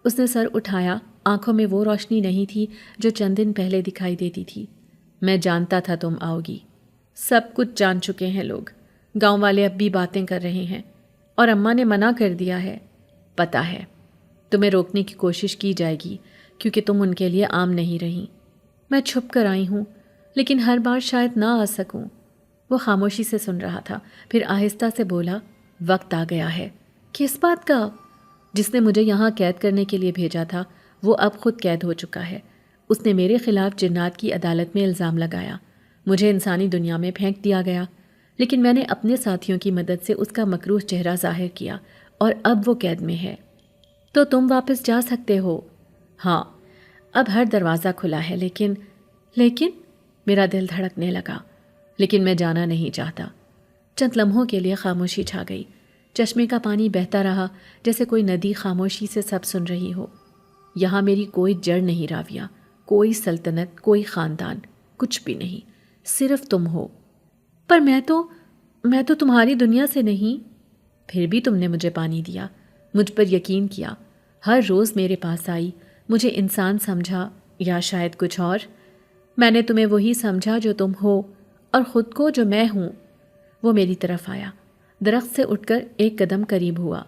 اس نے سر اٹھایا. آنکھوں میں وہ روشنی نہیں تھی جو چند دن پہلے دکھائی دیتی تھی. میں جانتا تھا تم آؤ گی. سب کچھ جان چکے ہیں لوگ. گاؤں والے اب بھی باتیں کر رہے ہیں اور اماں نے منع کر دیا ہے. پتہ ہے. تمہیں روکنے کی کوشش کی جائے گی کیونکہ تم ان کے لیے عام نہیں رہیں. میں چھپ کر آئی ہوں لیکن ہر بار شاید نہ آ سکوں. وہ خاموشی سے سن رہا تھا، پھر آہستہ سے بولا، وقت آ گیا ہے. کس بات کا؟ جس نے مجھے یہاں قید کرنے کے لیے بھیجا تھا وہ اب خود قید ہو چکا ہے. اس نے میرے خلاف جنات کی عدالت میں الزام لگایا. مجھے انسانی دنیا میں پھینک دیا گیا، لیکن میں نے اپنے ساتھیوں کی مدد سے اس کا مکروہ چہرہ ظاہر کیا اور اب وہ قید میں ہے. تو تم واپس جا سکتے ہو؟ ہاں، اب ہر دروازہ کھلا ہے. لیکن میرا دل دھڑکنے لگا. لیکن میں جانا نہیں چاہتا. چند لمحوں کے لیے خاموشی چھا گئی. چشمے کا پانی بہتا رہا جیسے کوئی ندی خاموشی سے سب سن رہی ہو. یہاں میری کوئی جڑ نہیں راویہ، کوئی سلطنت، کوئی خاندان، کچھ بھی نہیں. صرف تم ہو. پر میں تو تمہاری دنیا سے نہیں. پھر بھی تم نے مجھے پانی دیا، مجھ پر یقین کیا، ہر روز میرے پاس آئی، مجھے انسان سمجھا یا شاید کچھ اور. میں نے تمہیں وہی سمجھا جو تم ہو اور خود کو جو میں ہوں. وہ میری طرف آیا، درخت سے اٹھ کر ایک قدم قریب ہوا.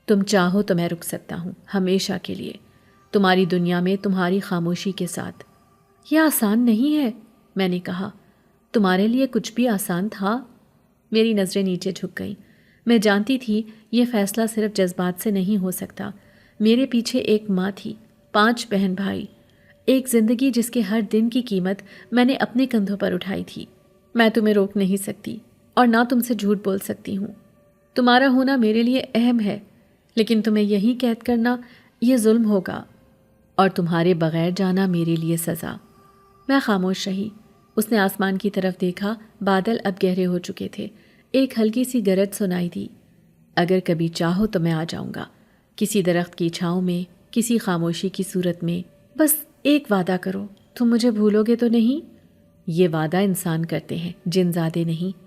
تم چاہو تو میں رک سکتا ہوں ہمیشہ کے لیے، تمہاری دنیا میں تمہاری خاموشی کے ساتھ. یہ آسان نہیں ہے، میں نے کہا. تمہارے لیے کچھ بھی آسان تھا؟ میری نظریں نیچے جھک گئیں. میں جانتی تھی یہ فیصلہ صرف جذبات سے نہیں ہو سکتا. میرے پیچھے ایک ماں تھی، 5 بہن بھائی، ایک زندگی جس کے ہر دن کی قیمت میں نے اپنے کندھوں پر اٹھائی تھی. میں تمہیں روک نہیں سکتی اور نہ تم سے جھوٹ بول سکتی ہوں. تمہارا ہونا میرے لیے اہم ہے، لیکن تمہیں یہیں قید کرنا یہ ظلم ہوگا، اور تمہارے بغیر جانا میرے لیے سزا۔ میں خاموش رہی۔ اس نے آسمان کی طرف دیکھا، بادل اب گہرے ہو چکے تھے، ایک ہلکی سی گرج سنائی دی۔ اگر کبھی چاہو تو میں آ جاؤں گا، کسی درخت کی چھاؤں میں، کسی خاموشی کی صورت میں، بس ایک وعدہ کرو، تم مجھے بھولو گے تو نہیں؟ یہ وعدہ انسان کرتے ہیں، جن زادے نہیں۔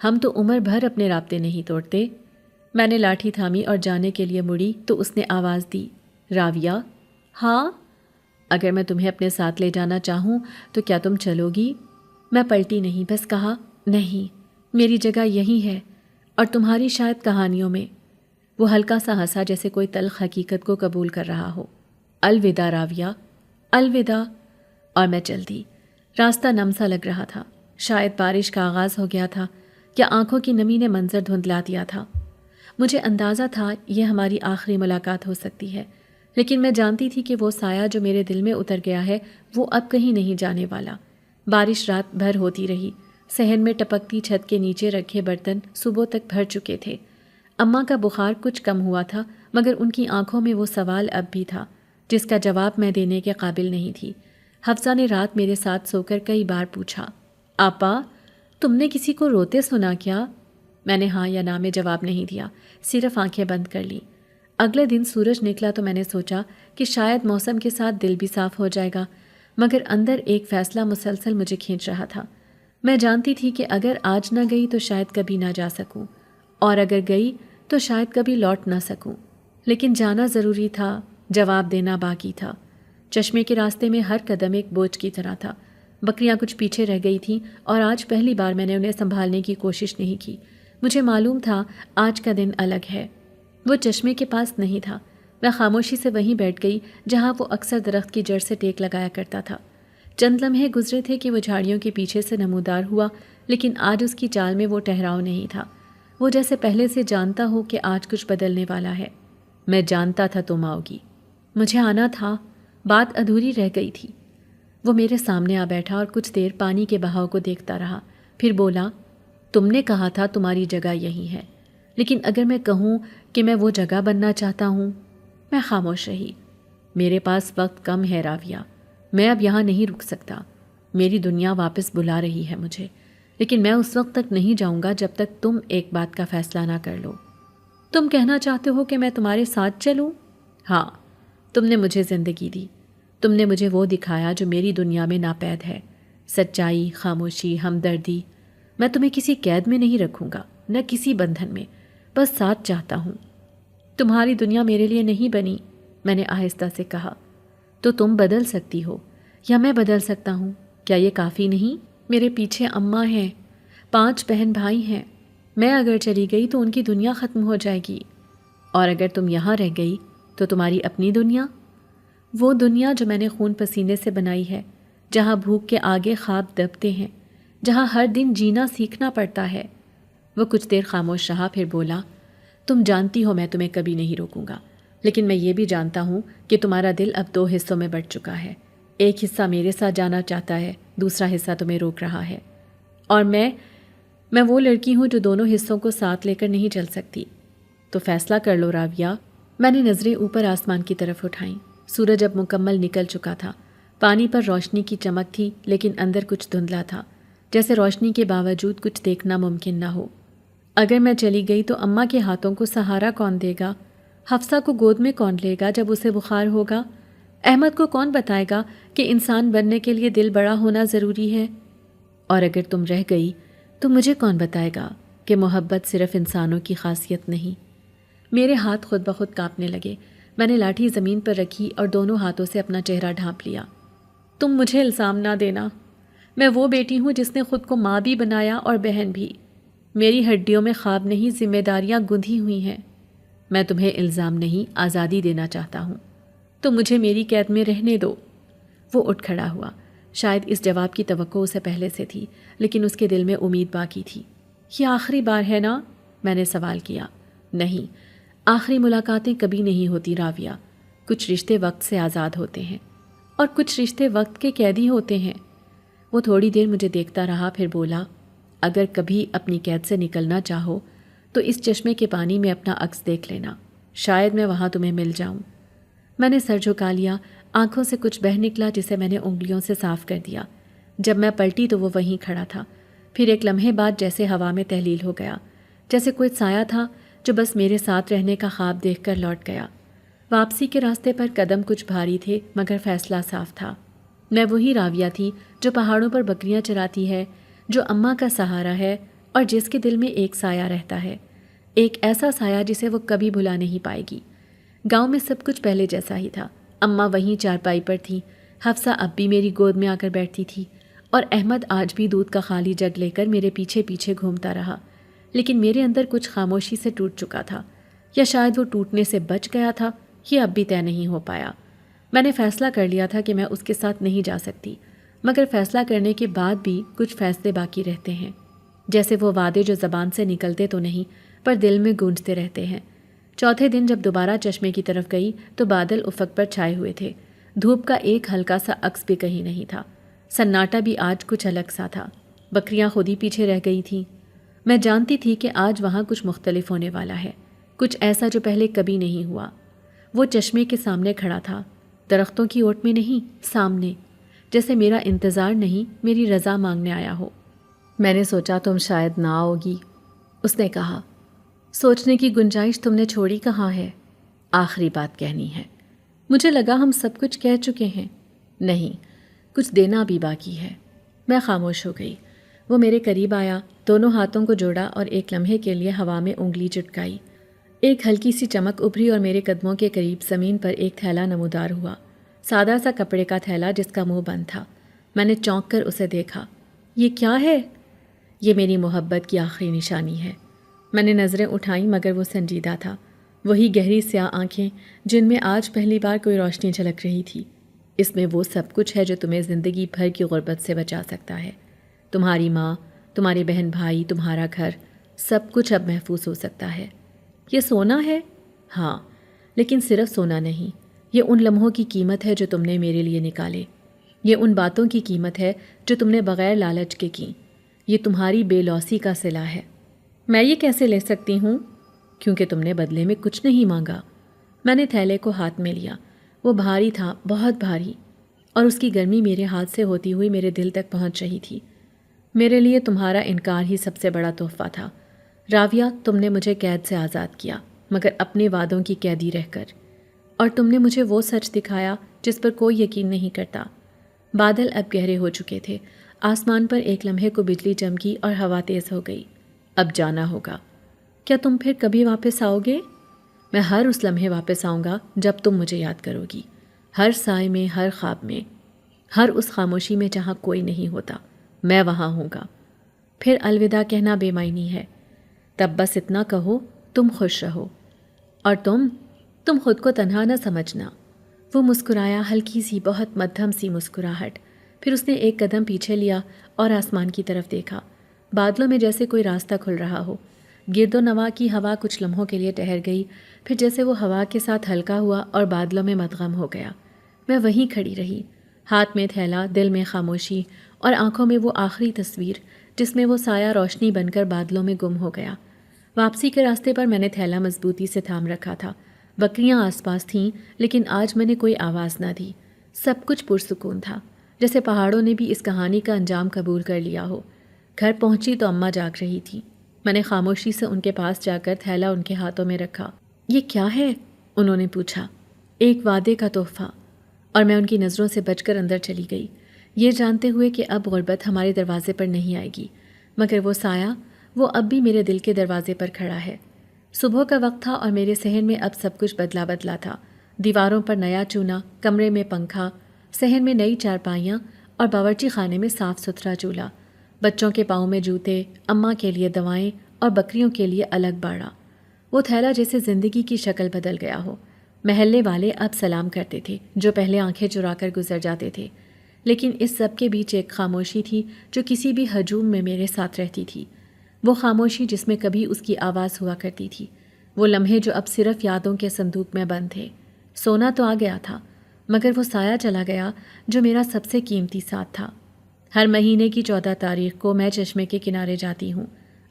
ہم تو عمر بھر اپنے رابطے نہیں توڑتے۔ میں نے لاٹھی تھامی اور جانے کے لیے مڑی تو اس نے آواز دی، راویہ؟ ہاں؟ اگر میں تمہیں اپنے ساتھ لے جانا چاہوں تو کیا تم چلو گی؟ میں پلٹی نہیں، بس کہا، نہیں، میری جگہ یہی ہے، اور تمہاری شاید کہانیوں میں۔ وہ ہلکا سا ہنسا، جیسے کوئی تلخ حقیقت کو قبول کر رہا ہو۔ الوداع راویہ، الوداع۔ اور میں چل دی۔ راستہ نم سا لگ رہا تھا، شاید بارش کا آغاز ہو گیا تھا، یا آنکھوں کی نمی نے منظر دھندلا دیا تھا۔ مجھے اندازہ تھا یہ ہماری آخری ملاقات ہو سکتی ہے، لیکن میں جانتی تھی کہ وہ سایہ جو میرے دل میں اتر گیا ہے وہ اب کہیں نہیں جانے والا۔ بارش رات بھر ہوتی رہی، صحن میں ٹپکتی چھت کے نیچے رکھے برتن صبح تک بھر چکے تھے۔ اماں کا بخار کچھ کم ہوا تھا، مگر ان کی آنکھوں میں وہ سوال اب بھی تھا جس کا جواب میں دینے کے قابل نہیں تھی۔ حفصہ نے رات میرے ساتھ سو کر کئی بار پوچھا، آپا تم نے کسی کو روتے سنا کیا؟ میں نے ہاں یا نہ میں جواب نہیں دیا، صرف آنکھیں بند کر لیں۔ اگلے دن سورج نکلا تو میں نے سوچا کہ شاید موسم کے ساتھ دل بھی صاف ہو جائے گا، مگر اندر ایک فیصلہ مسلسل مجھے کھینچ رہا تھا۔ میں جانتی تھی کہ اگر آج نہ گئی تو شاید کبھی نہ جا سکوں، اور اگر گئی تو شاید کبھی لوٹ نہ سکوں، لیکن جانا ضروری تھا، جواب دینا باقی تھا۔ چشمے کے راستے میں ہر قدم ایک بوجھ کی طرح تھا۔ بکریاں کچھ پیچھے رہ گئی تھیں، اور آج پہلی بار میں نے انہیں سنبھالنے کی کوشش نہیں کی۔ مجھے معلوم تھا آج کا دن الگ ہے۔ وہ چشمے کے پاس نہیں تھا۔ میں خاموشی سے وہیں بیٹھ گئی جہاں وہ اکثر درخت کی جڑ سے ٹیک لگایا کرتا تھا۔ چند لمحے گزرے تھے کہ وہ جھاڑیوں کے پیچھے سے نمودار ہوا، لیکن آج اس کی چال میں وہ ٹھہراؤ نہیں تھا۔ وہ جیسے پہلے سے جانتا ہو کہ آج کچھ بدلنے والا ہے۔ میں جانتا تھا تم آؤ گی۔ مجھے آنا تھا، بات ادھوری رہ گئی تھی۔ وہ میرے سامنے آ بیٹھا اور کچھ دیر پانی کے بہاؤ کو دیکھتا رہا، پھر بولا، تم نے کہا تھا تمہاری جگہ یہی ہے، لیکن اگر میں کہوں کہ میں وہ جگہ بننا چاہتا ہوں؟ میں خاموش رہی۔ میرے پاس وقت کم ہے راویہ، میں اب یہاں نہیں رک سکتا۔ میری دنیا واپس بلا رہی ہے مجھے، لیکن میں اس وقت تک نہیں جاؤں گا جب تک تم ایک بات کا فیصلہ نہ کر لو۔ تم کہنا چاہتے ہو کہ میں تمہارے ساتھ چلوں؟ ہاں، تم نے مجھے زندگی دی، تم نے مجھے وہ دکھایا جو میری دنیا میں ناپید ہے، سچائی، خاموشی، ہمدردی۔ میں تمہیں کسی قید میں نہیں رکھوں گا، نہ کسی بندھن میں، بس ساتھ چاہتا ہوں۔ تمہاری دنیا میرے لیے نہیں بنی، میں نے آہستہ سے کہا۔ تو تم بدل سکتی ہو، یا میں بدل سکتا ہوں؟ کیا یہ کافی نہیں؟ میرے پیچھے اماں ہیں، 5 بہن بھائی ہیں۔ میں اگر چلی گئی تو ان کی دنیا ختم ہو جائے گی، اور اگر تم یہاں رہ گئی تو تمہاری اپنی دنیا، وہ دنیا جو میں نے خون پسینے سے بنائی ہے، جہاں بھوک کے آگے خواب دبتے ہیں، جہاں ہر دن جینا سیکھنا پڑتا ہے۔ وہ کچھ دیر خاموش رہا، پھر بولا، تم جانتی ہو میں تمہیں کبھی نہیں روکوں گا، لیکن میں یہ بھی جانتا ہوں کہ تمہارا دل اب 2 حصوں میں بٹ چکا ہے۔ ایک حصہ میرے ساتھ جانا چاہتا ہے، دوسرا حصہ تمہیں روک رہا ہے، اور میں وہ لڑکی ہوں جو دونوں حصوں کو ساتھ لے کر نہیں چل سکتی۔ تو فیصلہ کر لو راویہ۔ میں نے نظریں اوپر آسمان کی طرف اٹھائیں۔ سورج اب مکمل نکل چکا تھا، پانی پر روشنی کی چمک تھی، لیکن اندر کچھ دھندلا تھا، جیسے روشنی کے باوجود کچھ دیکھنا ممکن نہ ہو۔ اگر میں چلی گئی تو اماں کے ہاتھوں کو سہارا کون دے گا؟ حفصہ کو گود میں کون لے گا جب اسے بخار ہوگا؟ احمد کو کون بتائے گا کہ انسان بننے کے لیے دل بڑا ہونا ضروری ہے؟ اور اگر تم رہ گئی تو مجھے کون بتائے گا کہ محبت صرف انسانوں کی خاصیت نہیں؟ میرے ہاتھ خود بخود کانپنے لگے۔ میں نے لاٹھی زمین پر رکھی اور دونوں ہاتھوں سے اپنا چہرہ ڈھانپ لیا۔ تم مجھے الزام نہ دینا، میں وہ بیٹی ہوں جس نے خود کو ماں بھی بنایا اور بہن بھی۔ میری ہڈیوں میں خواب نہیں، ذمہ داریاں گندھی ہوئی ہیں۔ میں تمہیں الزام نہیں، آزادی دینا چاہتا ہوں، تو مجھے میری قید میں رہنے دو۔ وہ اٹھ کھڑا ہوا۔ شاید اس جواب کی توقع اسے پہلے سے تھی، لیکن اس کے دل میں امید باقی تھی۔ یہ آخری بار ہے نا؟ میں نے سوال کیا۔ نہیں، آخری ملاقاتیں کبھی نہیں ہوتی راویہ۔ کچھ رشتے وقت سے آزاد ہوتے ہیں، اور کچھ رشتے وقت کے قیدی ہوتے ہیں۔ وہ تھوڑی دیر مجھے دیکھتا رہا، پھر بولا، اگر کبھی اپنی قید سے نکلنا چاہو تو اس چشمے کے پانی میں اپنا عکس دیکھ لینا، شاید میں وہاں تمہیں مل جاؤں۔ میں نے سر جھکا لیا، آنکھوں سے کچھ بہہ نکلا جسے میں نے انگلیوں سے صاف کر دیا۔ جب میں پلٹی تو وہ وہیں کھڑا تھا، پھر ایک لمحے بعد جیسے ہوا میں تحلیل ہو گیا، جیسے کوئی سایہ تھا جو بس میرے ساتھ رہنے کا خواب دیکھ کر لوٹ گیا۔ واپسی کے راستے پر قدم کچھ بھاری تھے مگر فیصلہ صاف تھا۔ میں وہی راویہ تھی جو پہاڑوں پر بکریاں چراتی ہے، جو اماں کا سہارا ہے اور جس کے دل میں ایک سایہ رہتا ہے، ایک ایسا سایہ جسے وہ کبھی بھلا نہیں پائے گی۔ گاؤں میں سب کچھ پہلے جیسا ہی تھا۔ اماں وہیں چارپائی پر تھی، حفصہ اب بھی میری گود میں آ کر بیٹھتی تھی، اور احمد آج بھی دودھ کا خالی جگ لے کر میرے پیچھے پیچھے گھومتا رہا۔ لیکن میرے اندر کچھ خاموشی سے ٹوٹ چکا تھا، یا شاید وہ ٹوٹنے سے بچ گیا تھا، یہ اب بھی طے نہیں ہو پایا۔ میں نے فیصلہ کر لیا تھا کہ میں اس کے ساتھ نہیں جا سکتی، مگر فیصلہ کرنے کے بعد بھی کچھ فیصلے باقی رہتے ہیں، جیسے وہ وعدے جو زبان سے نکلتے تو نہیں پر دل میں گونجتے رہتے ہیں۔ چوتھے دن جب دوبارہ چشمے کی طرف گئی تو بادل افق پر چھائے ہوئے تھے، دھوپ کا ایک ہلکا سا عکس بھی کہیں نہیں تھا، سناٹا بھی آج کچھ الگ سا تھا۔ بکریاں خود ہی پیچھے رہ گئی تھیں۔ میں جانتی تھی کہ آج وہاں کچھ مختلف ہونے والا ہے، کچھ ایسا جو پہلے کبھی نہیں ہوا۔ وہ چشمے کے سامنے کھڑا تھا، درختوں کی اوٹ میں نہیں، سامنے، جیسے میرا انتظار نہیں، میری رضا مانگنے آیا ہو۔ میں نے سوچا تم شاید نہ آؤگی، اس نے کہا۔ سوچنے کی گنجائش تم نے چھوڑی کہاں ہے؟ آخری بات کہنی ہے۔ مجھے لگا ہم سب کچھ کہہ چکے ہیں۔ نہیں، کچھ دینا بھی باقی ہے۔ میں خاموش ہو گئی۔ وہ میرے قریب آیا، دونوں ہاتھوں کو جوڑا اور ایک لمحے کے لیے ہوا میں انگلی چٹکائی۔ ایک ہلکی سی چمک ابھری اور میرے قدموں کے قریب زمین پر ایک تھیلا نمودار ہوا، سادہ سا کپڑے کا تھیلا جس کا منہ بند تھا۔ میں نے چونک کر اسے دیکھا۔ یہ کیا ہے؟ یہ میری محبت کی آخری نشانی ہے۔ میں نے نظریں اٹھائیں مگر وہ سنجیدہ تھا، وہی گہری سیاہ آنکھیں جن میں آج پہلی بار کوئی روشنی جھلک رہی تھی۔ اس میں وہ سب کچھ ہے جو تمہیں زندگی بھر کی غربت سے بچا سکتا ہے۔ تمہاری ماں، تمہارے بہن بھائی، تمہارا گھر، سب کچھ اب محفوظ ہو سکتا ہے۔ یہ سونا ہے؟ ہاں، لیکن صرف سونا نہیں، یہ ان لمحوں کی قیمت ہے جو تم نے میرے لیے نکالے، یہ ان باتوں کی قیمت ہے جو تم نے بغیر لالچ کے کیں، یہ تمہاری بے لوثی کا صلہ ہے۔ میں یہ کیسے لے سکتی ہوں؟ کیونکہ تم نے بدلے میں کچھ نہیں مانگا۔ میں نے تھیلے کو ہاتھ میں لیا، وہ بھاری تھا، بہت بھاری، اور اس کی گرمی میرے ہاتھ سے ہوتی ہوئی میرے دل تک پہنچ رہی تھی۔ میرے لیے تمہارا انکار ہی سب سے بڑا تحفہ تھا راویہ۔ تم نے مجھے قید سے آزاد کیا مگر اپنے وعدوں کی قیدی رہ کر، اور تم نے مجھے وہ سچ دکھایا جس پر کوئی یقین نہیں کرتا۔ بادل اب گہرے ہو چکے تھے، آسمان پر ایک لمحے کو بجلی چمکی اور ہوا تیز ہو گئی۔ اب جانا ہوگا۔ کیا تم پھر کبھی واپس آؤ گے؟ میں ہر اس لمحے واپس آؤں گا جب تم مجھے یاد کرو گی، ہر سائے میں، ہر خواب میں، ہر اس خاموشی میں جہاں کوئی نہیں ہوتا، میں وہاں ہوں گا۔ پھر الوداع کہنا بے معنی ہے، تب بس اتنا کہو، تم خوش رہو، اور تم خود کو تنہا نہ سمجھنا۔ وہ مسکرایا، ہلکی سی، بہت مدھم سی مسکراہٹ، پھر اس نے ایک قدم پیچھے لیا اور آسمان کی طرف دیکھا۔ بادلوں میں جیسے کوئی راستہ کھل رہا ہو۔ گرد و نواح کی ہوا کچھ لمحوں کے لیے ٹھہر گئی، پھر جیسے وہ ہوا کے ساتھ ہلکا ہوا اور بادلوں میں مدغم ہو گیا۔ میں وہیں کھڑی رہی، ہاتھ میں تھیلا، دل میں خاموشی، اور آنکھوں میں وہ آخری تصویر جس میں وہ سایہ روشنی بن کر بادلوں میں گم ہو گیا۔ واپسی کے راستے پر میں نے تھیلا مضبوطی سے تھام رکھا تھا۔ بکریاں آس پاس تھیں لیکن آج میں نے کوئی آواز نہ دی، سب کچھ پرسکون تھا، جیسے پہاڑوں نے بھی اس کہانی کا انجام قبول کر لیا ہو۔ گھر پہنچی تو اماں جاگ رہی تھی۔ میں نے خاموشی سے ان کے پاس جا کر تھیلا ان کے ہاتھوں میں رکھا۔ یہ کیا ہے؟ انہوں نے پوچھا۔ ایک وعدے کا تحفہ، اور میں ان کی نظروں سے بچ کر اندر چلی گئی، یہ جانتے ہوئے کہ اب غربت ہمارے دروازے پر نہیں آئے گی، مگر وہ سایہ، وہ اب بھی میرے دل کے دروازے پر کھڑا ہے۔ صبح کا وقت تھا اور میرے صحن میں اب سب کچھ بدلا بدلا تھا۔ دیواروں پر نیا چونا، کمرے میں پنکھا، صحن میں نئی چارپائیاں، اور باورچی خانے میں صاف ستھرا چولہا، بچوں کے پاؤں میں جوتے، اماں کے لیے دوائیں، اور بکریوں کے لیے الگ باڑا۔ وہ تھیلا جیسے زندگی کی شکل بدل گیا ہو۔ محلے والے اب سلام کرتے تھے جو پہلے آنکھیں چرا کر گزر جاتے تھے، لیکن اس سب کے بیچ ایک خاموشی تھی جو کسی بھی ہجوم میں میرے ساتھ رہتی تھی، وہ خاموشی جس میں کبھی اس کی آواز ہوا کرتی تھی، وہ لمحے جو اب صرف یادوں کے صندوق میں بند تھے۔ سونا تو آ گیا تھا مگر وہ سایہ چلا گیا جو میرا سب سے قیمتی ساتھ تھا۔ ہر مہینے کی 14 تاریخ کو میں چشمے کے کنارے جاتی ہوں۔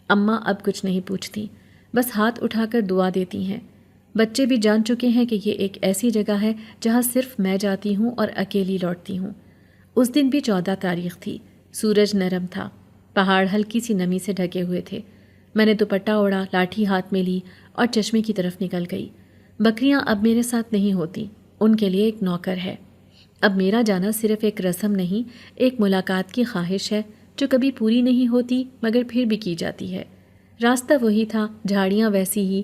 اماں اب کچھ نہیں پوچھتی، بس ہاتھ اٹھا کر دعا دیتی ہیں۔ بچے بھی جان چکے ہیں کہ یہ ایک ایسی جگہ ہے جہاں صرف میں جاتی ہوں اور اکیلی لوٹتی ہوں۔ اس دن بھی 14 تاریخ تھی۔ سورج نرم تھا، پہاڑ ہلکی سی نمی سے ڈھکے ہوئے تھے۔ میں نے دوپٹہ اوڑھا، لاٹھی ہاتھ میں لی اور چشمے کی طرف نکل گئی۔ بکریاں اب میرے ساتھ نہیں ہوتی، ان کے لیے ایک نوکر ہے۔ اب میرا جانا صرف ایک رسم نہیں، ایک ملاقات کی خواہش ہے جو کبھی پوری نہیں ہوتی مگر پھر بھی کی جاتی ہے۔ راستہ وہی تھا، جھاڑیاں ویسی ہی،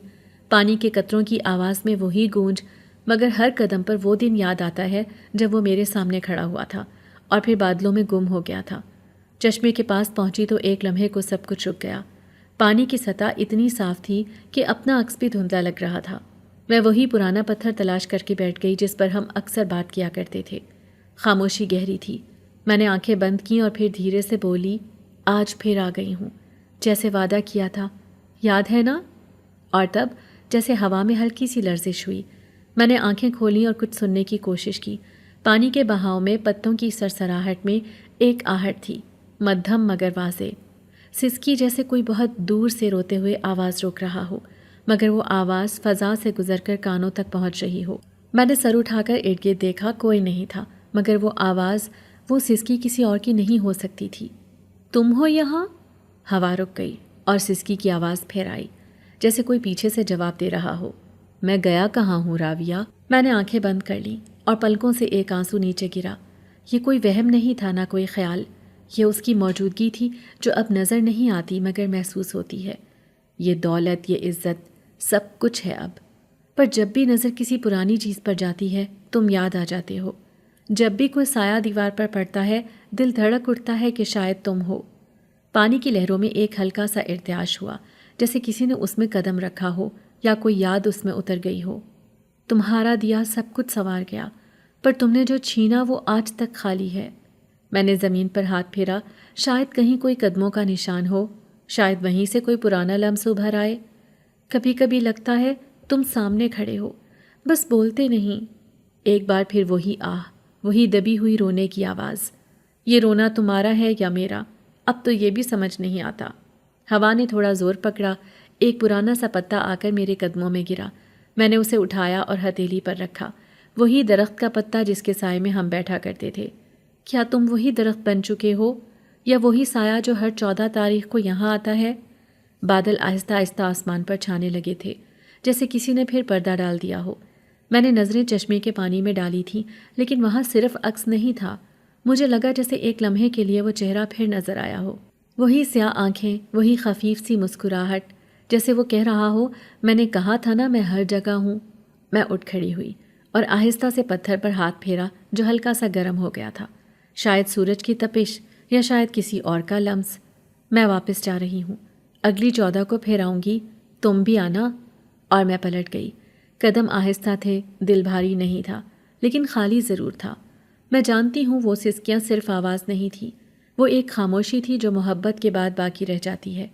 پانی کے قطروں کی آواز میں وہی گونج، مگر ہر قدم پر وہ دن یاد آتا ہے جب وہ میرے سامنے کھڑا ہوا تھا اور پھر بادلوں میں گم ہو گیا تھا۔ چشمے کے پاس پہنچی تو ایک لمحے کو سب کچھ رک گیا۔ پانی کی سطح اتنی صاف تھی کہ اپنا عکس بھی دھندلا لگ رہا تھا۔ میں وہی پرانا پتھر تلاش کر کے بیٹھ گئی جس پر ہم اکثر بات کیا کرتے تھے۔ خاموشی گہری تھی۔ میں نے آنکھیں بند کیں اور پھر دھیرے سے بولی، آج پھر آ گئی ہوں، جیسے وعدہ کیا تھا، یاد ہے نا؟ اور تب جیسے ہوا میں ہلکی سی لرزش ہوئی۔ میں نے آنکھیں کھولیں اور کچھ سننے کی کوشش کی۔ پانی کے بہاؤ میں پتوں کی سرسراہٹ میں ایک آہٹ تھی، مدھم مگر واضح، سسکی جیسے کوئی بہت دور سے روتے ہوئے آواز روک رہا ہو، مگر وہ آواز فضا سے گزر کر کانوں تک پہنچ رہی ہو۔ میں نے سر اٹھا کر ارد گرد دیکھا، کوئی نہیں تھا، مگر وہ آواز، وہ سسکی کسی اور کی نہیں ہو سکتی تھی۔ تم ہو یہاں؟ ہوا رک گئی اور سسکی کی آواز پھر آئی، جیسے کوئی پیچھے سے جواب دے رہا ہو۔ میں گیا کہاں ہوں راویہ؟ میں نے آنکھیں بند کر لیں اور پلکوں سے ایک آنسو نیچے گرا۔ یہ کوئی وہم نہیں تھا، نہ کوئی خیال، یہ اس کی موجودگی تھی جو اب نظر نہیں آتی مگر محسوس ہوتی ہے۔ یہ دولت، یہ عزت، سب کچھ ہے اب، پر جب بھی نظر کسی پرانی چیز پر جاتی ہے تم یاد آ جاتے ہو۔ جب بھی کوئی سایہ دیوار پر پڑتا ہے دل دھڑک اٹھتا ہے کہ شاید تم ہو۔ پانی کی لہروں میں ایک ہلکا سا ارتعاش ہوا، جیسے کسی نے اس میں قدم رکھا ہو یا کوئی یاد اس میں اتر گئی ہو۔ تمہارا دیا سب کچھ سنوار گیا، پر تم نے جو چھینا وہ آج تک خالی ہے۔ میں نے زمین پر ہاتھ پھیرا، شاید کہیں کوئی قدموں کا نشان ہو، شاید وہیں سے کوئی پرانا لمس ابھر آئے۔ کبھی کبھی لگتا ہے تم سامنے کھڑے ہو، بس بولتے نہیں۔ ایک بار پھر وہی آہ، وہی دبی ہوئی رونے کی آواز۔ یہ رونا تمہارا ہے یا میرا؟ اب تو یہ بھی سمجھ نہیں آتا۔ ہوا نے تھوڑا زور پکڑا، ایک پرانا سا پتا آ کر میرے قدموں میں گرا۔ میں نے اسے اٹھایا اور ہتھیلی پر رکھا، وہی درخت کا پتا جس کے سائے میں ہم بیٹھا کرتے تھے۔ کیا تم وہی درخت بن چکے ہو، یا وہی سایہ جو ہر 14 تاریخ کو یہاں آتا ہے؟ بادل آہستہ آہستہ آسمان پر چھانے لگے تھے، جیسے کسی نے پھر پردہ ڈال دیا ہو۔ میں نے نظریں چشمے کے پانی میں ڈالی تھیں، لیکن وہاں صرف عکس نہیں تھا۔ مجھے لگا جیسے ایک لمحے کے لیے وہ چہرہ پھر نظر آیا ہو، وہی سیاہ آنکھیں، وہی خفیف سی مسکراہٹ، جیسے وہ کہہ رہا ہو، میں نے کہا تھا نا میں ہر جگہ ہوں۔ میں اٹھ کھڑی ہوئی اور آہستہ سے پتھر پر ہاتھ پھیرا جو ہلکا سا گرم ہو گیا تھا، شاید سورج کی تپش یا شاید کسی اور کا لمس۔ میں واپس جا رہی ہوں، اگلی 14 کو پھر آؤں گی، تم بھی آنا۔ اور میں پلٹ گئی۔ قدم آہستہ تھے، دل بھاری نہیں تھا، لیکن خالی ضرور تھا۔ میں جانتی ہوں وہ سسکیاں صرف آواز نہیں تھی، وہ ایک خاموشی تھی جو محبت کے بعد باقی رہ جاتی ہے۔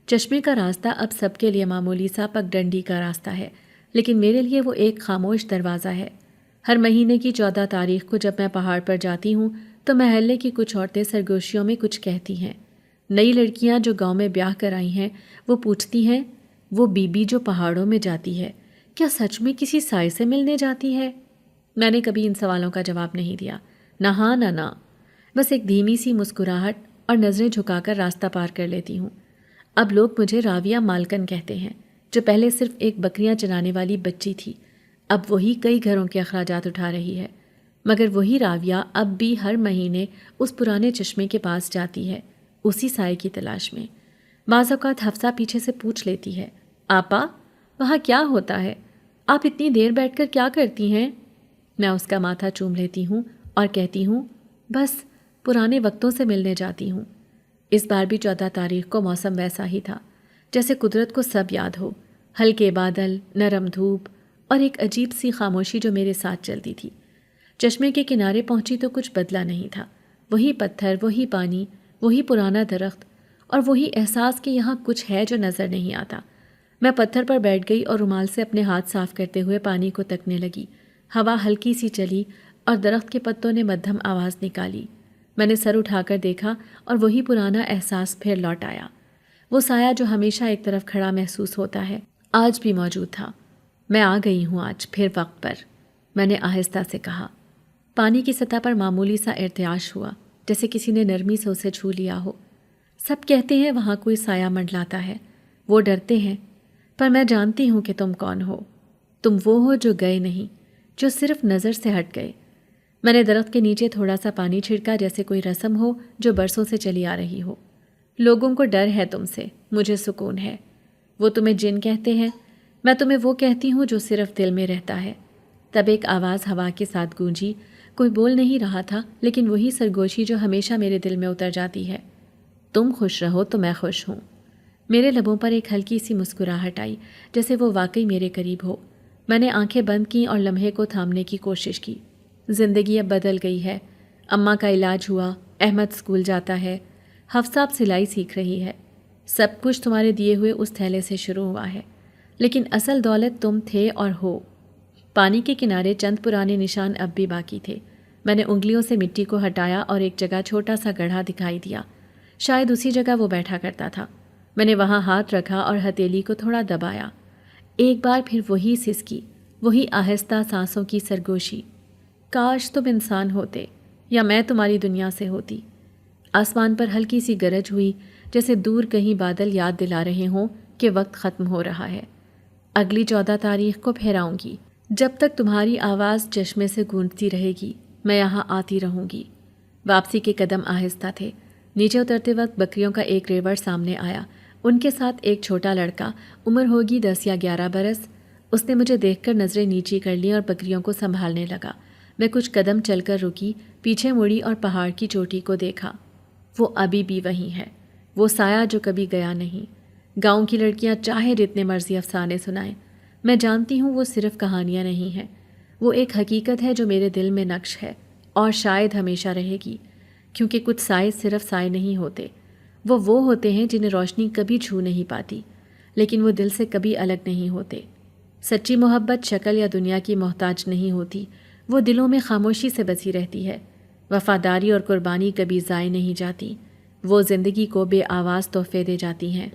چشمے کا راستہ اب سب کے لیے معمولی سا پگ ڈنڈی کا راستہ ہے، لیکن میرے لیے وہ ایک خاموش دروازہ ہے۔ ہر مہینے کی 14 تاریخ کو جب میں پہاڑ پر جاتی ہوں تو محلے کی کچھ عورتیں سرگوشیوں میں کچھ کہتی ہیں۔ نئی لڑکیاں جو گاؤں میں بیاہ کر آئی ہیں وہ پوچھتی ہیں، وہ بی بی جو پہاڑوں میں جاتی ہے کیا سچ میں کسی سائے سے ملنے جاتی ہے؟ میں نے کبھی ان سوالوں کا جواب نہیں دیا، نہ ہاں نہ نہ، بس ایک دھیمی سی مسکراہٹ اور نظریں جھکا کر راستہ پار کر لیتی ہوں۔ اب لوگ مجھے راویہ مالکن کہتے ہیں، جو پہلے صرف ایک بکریاں چرانے والی بچی تھی، اب وہی کئی گھروں کے اخراجات اٹھا رہی ہے، مگر وہی راویہ اب بھی ہر مہینے اس پرانے چشمے کے پاس جاتی ہے، اسی سائے کی تلاش میں۔ بعض اوقات حفصہ پیچھے سے پوچھ لیتی ہے، آپا وہاں کیا ہوتا ہے؟ آپ اتنی دیر بیٹھ کر کیا کرتی ہیں؟ میں اس کا ماتھا چوم لیتی ہوں اور کہتی ہوں، بس پرانے وقتوں سے ملنے جاتی ہوں۔ اس بار بھی 14 تاریخ کو موسم ویسا ہی تھا، جیسے قدرت کو سب یاد ہو، ہلکے بادل، نرم دھوپ اور ایک عجیب سی خاموشی جو میرے ساتھ چلتی تھی۔ چشمے کے کنارے پہنچی تو کچھ بدلا نہیں تھا، وہی پتھر، وہی پانی، وہی پرانا درخت اور وہی احساس کہ یہاں کچھ ہے جو نظر نہیں آتا۔ میں پتھر پر بیٹھ گئی اور رومال سے اپنے ہاتھ صاف کرتے ہوئے پانی کو تکنے لگی۔ ہوا ہلکی سی چلی اور درخت کے پتوں نے مدھم آواز نکالی۔ میں نے سر اٹھا کر دیکھا اور وہی پرانا احساس پھر لوٹ آیا۔ وہ سایہ جو ہمیشہ ایک طرف کھڑا محسوس ہوتا ہے آج بھی موجود تھا۔ میں آ گئی ہوں آج پھر وقت پر، میں نے آہستہ سے کہا۔ پانی کی سطح پر معمولی سا ارتعاش ہوا، جیسے کسی نے نرمی سے اسے چھو لیا ہو۔ سب کہتے ہیں وہاں کوئی سایہ منڈلاتا ہے، وہ ڈرتے ہیں، پر میں جانتی ہوں کہ تم کون ہو۔ تم وہ ہو جو گئے نہیں، جو صرف نظر سے ہٹ گئے۔ میں نے درخت کے نیچے تھوڑا سا پانی چھڑکا، جیسے کوئی رسم ہو جو برسوں سے چلی آ رہی ہو۔ لوگوں کو ڈر ہے تم سے، مجھے سکون ہے۔ وہ تمہیں جن کہتے ہیں، میں تمہیں وہ کہتی ہوں جو صرف دل میں رہتا ہے۔ تب ایک آواز ہوا کے ساتھ گونجی، کوئی بول نہیں رہا تھا، لیکن وہی سرگوشی جو ہمیشہ میرے دل میں اتر جاتی ہے۔ تم خوش رہو تو میں خوش ہوں۔ میرے لبوں پر ایک ہلکی سی مسکراہٹ آئی، جیسے وہ واقعی میرے قریب ہو۔ میں نے آنکھیں بند کیں اور لمحے کو تھامنے کی کوشش کی۔ زندگی اب بدل گئی ہے۔ اماں کا علاج ہوا، احمد اسکول جاتا ہے، حفصہ اب سلائی سیکھ رہی ہے۔ سب کچھ تمہارے دیے ہوئے اس تھیلے سے شروع ہوا ہے، لیکن اصل دولت تم تھے اور ہو۔ پانی کے کنارے چند پرانے نشان اب بھی باقی تھے۔ میں نے انگلیوں سے مٹی کو ہٹایا اور ایک جگہ چھوٹا سا گڑھا دکھائی دیا، شاید اسی جگہ وہ بیٹھا کرتا تھا۔ میں نے وہاں ہاتھ رکھا اور ہتھیلی کو تھوڑا دبایا۔ ایک بار پھر وہی سسکی، وہی آہستہ سانسوں کی سرگوشی۔ کاش تم انسان ہوتے، یا میں تمہاری دنیا سے ہوتی۔ آسمان پر ہلکی سی گرج ہوئی، جیسے دور کہیں بادل یاد دلا رہے ہوں کہ وقت ختم ہو رہا ہے۔ اگلی 14 تاریخ کو پھر آؤں گی۔ جب تک تمہاری آواز چشمے سے گونجتی رہے گی، میں یہاں آتی رہوں گی۔ واپسی کے قدم آہستہ تھے۔ نیچے اترتے وقت بکریوں کا ایک ریوڑ سامنے آیا، ان کے ساتھ ایک چھوٹا لڑکا، عمر ہوگی 10 یا 11 برس۔ اس نے مجھے دیکھ کر نظریں نیچی کر لیں اور بکریوں کو سنبھالنے لگا۔ میں کچھ قدم چل کر رکی، پیچھے مڑی اور پہاڑ کی چوٹی کو دیکھا۔ وہ ابھی بھی وہیں ہے، وہ سایہ جو کبھی گیا نہیں۔ گاؤں کی لڑکیاں چاہے جتنے مرضی افسانے سنائیں، میں جانتی ہوں وہ صرف کہانیاں نہیں ہیں، وہ ایک حقیقت ہے جو میرے دل میں نقش ہے اور شاید ہمیشہ رہے گی، کیونکہ کچھ سائے صرف سائے نہیں ہوتے، وہ ہوتے ہیں جنہیں روشنی کبھی چھو نہیں پاتی، لیکن وہ دل سے کبھی الگ نہیں ہوتے۔ سچی محبت شکل یا دنیا کی محتاج نہیں ہوتی، وہ دلوں میں خاموشی سے بسی رہتی ہے۔ وفاداری اور قربانی کبھی ضائع نہیں جاتی، وہ زندگی کو بے آواز تحفے دے جاتی ہیں۔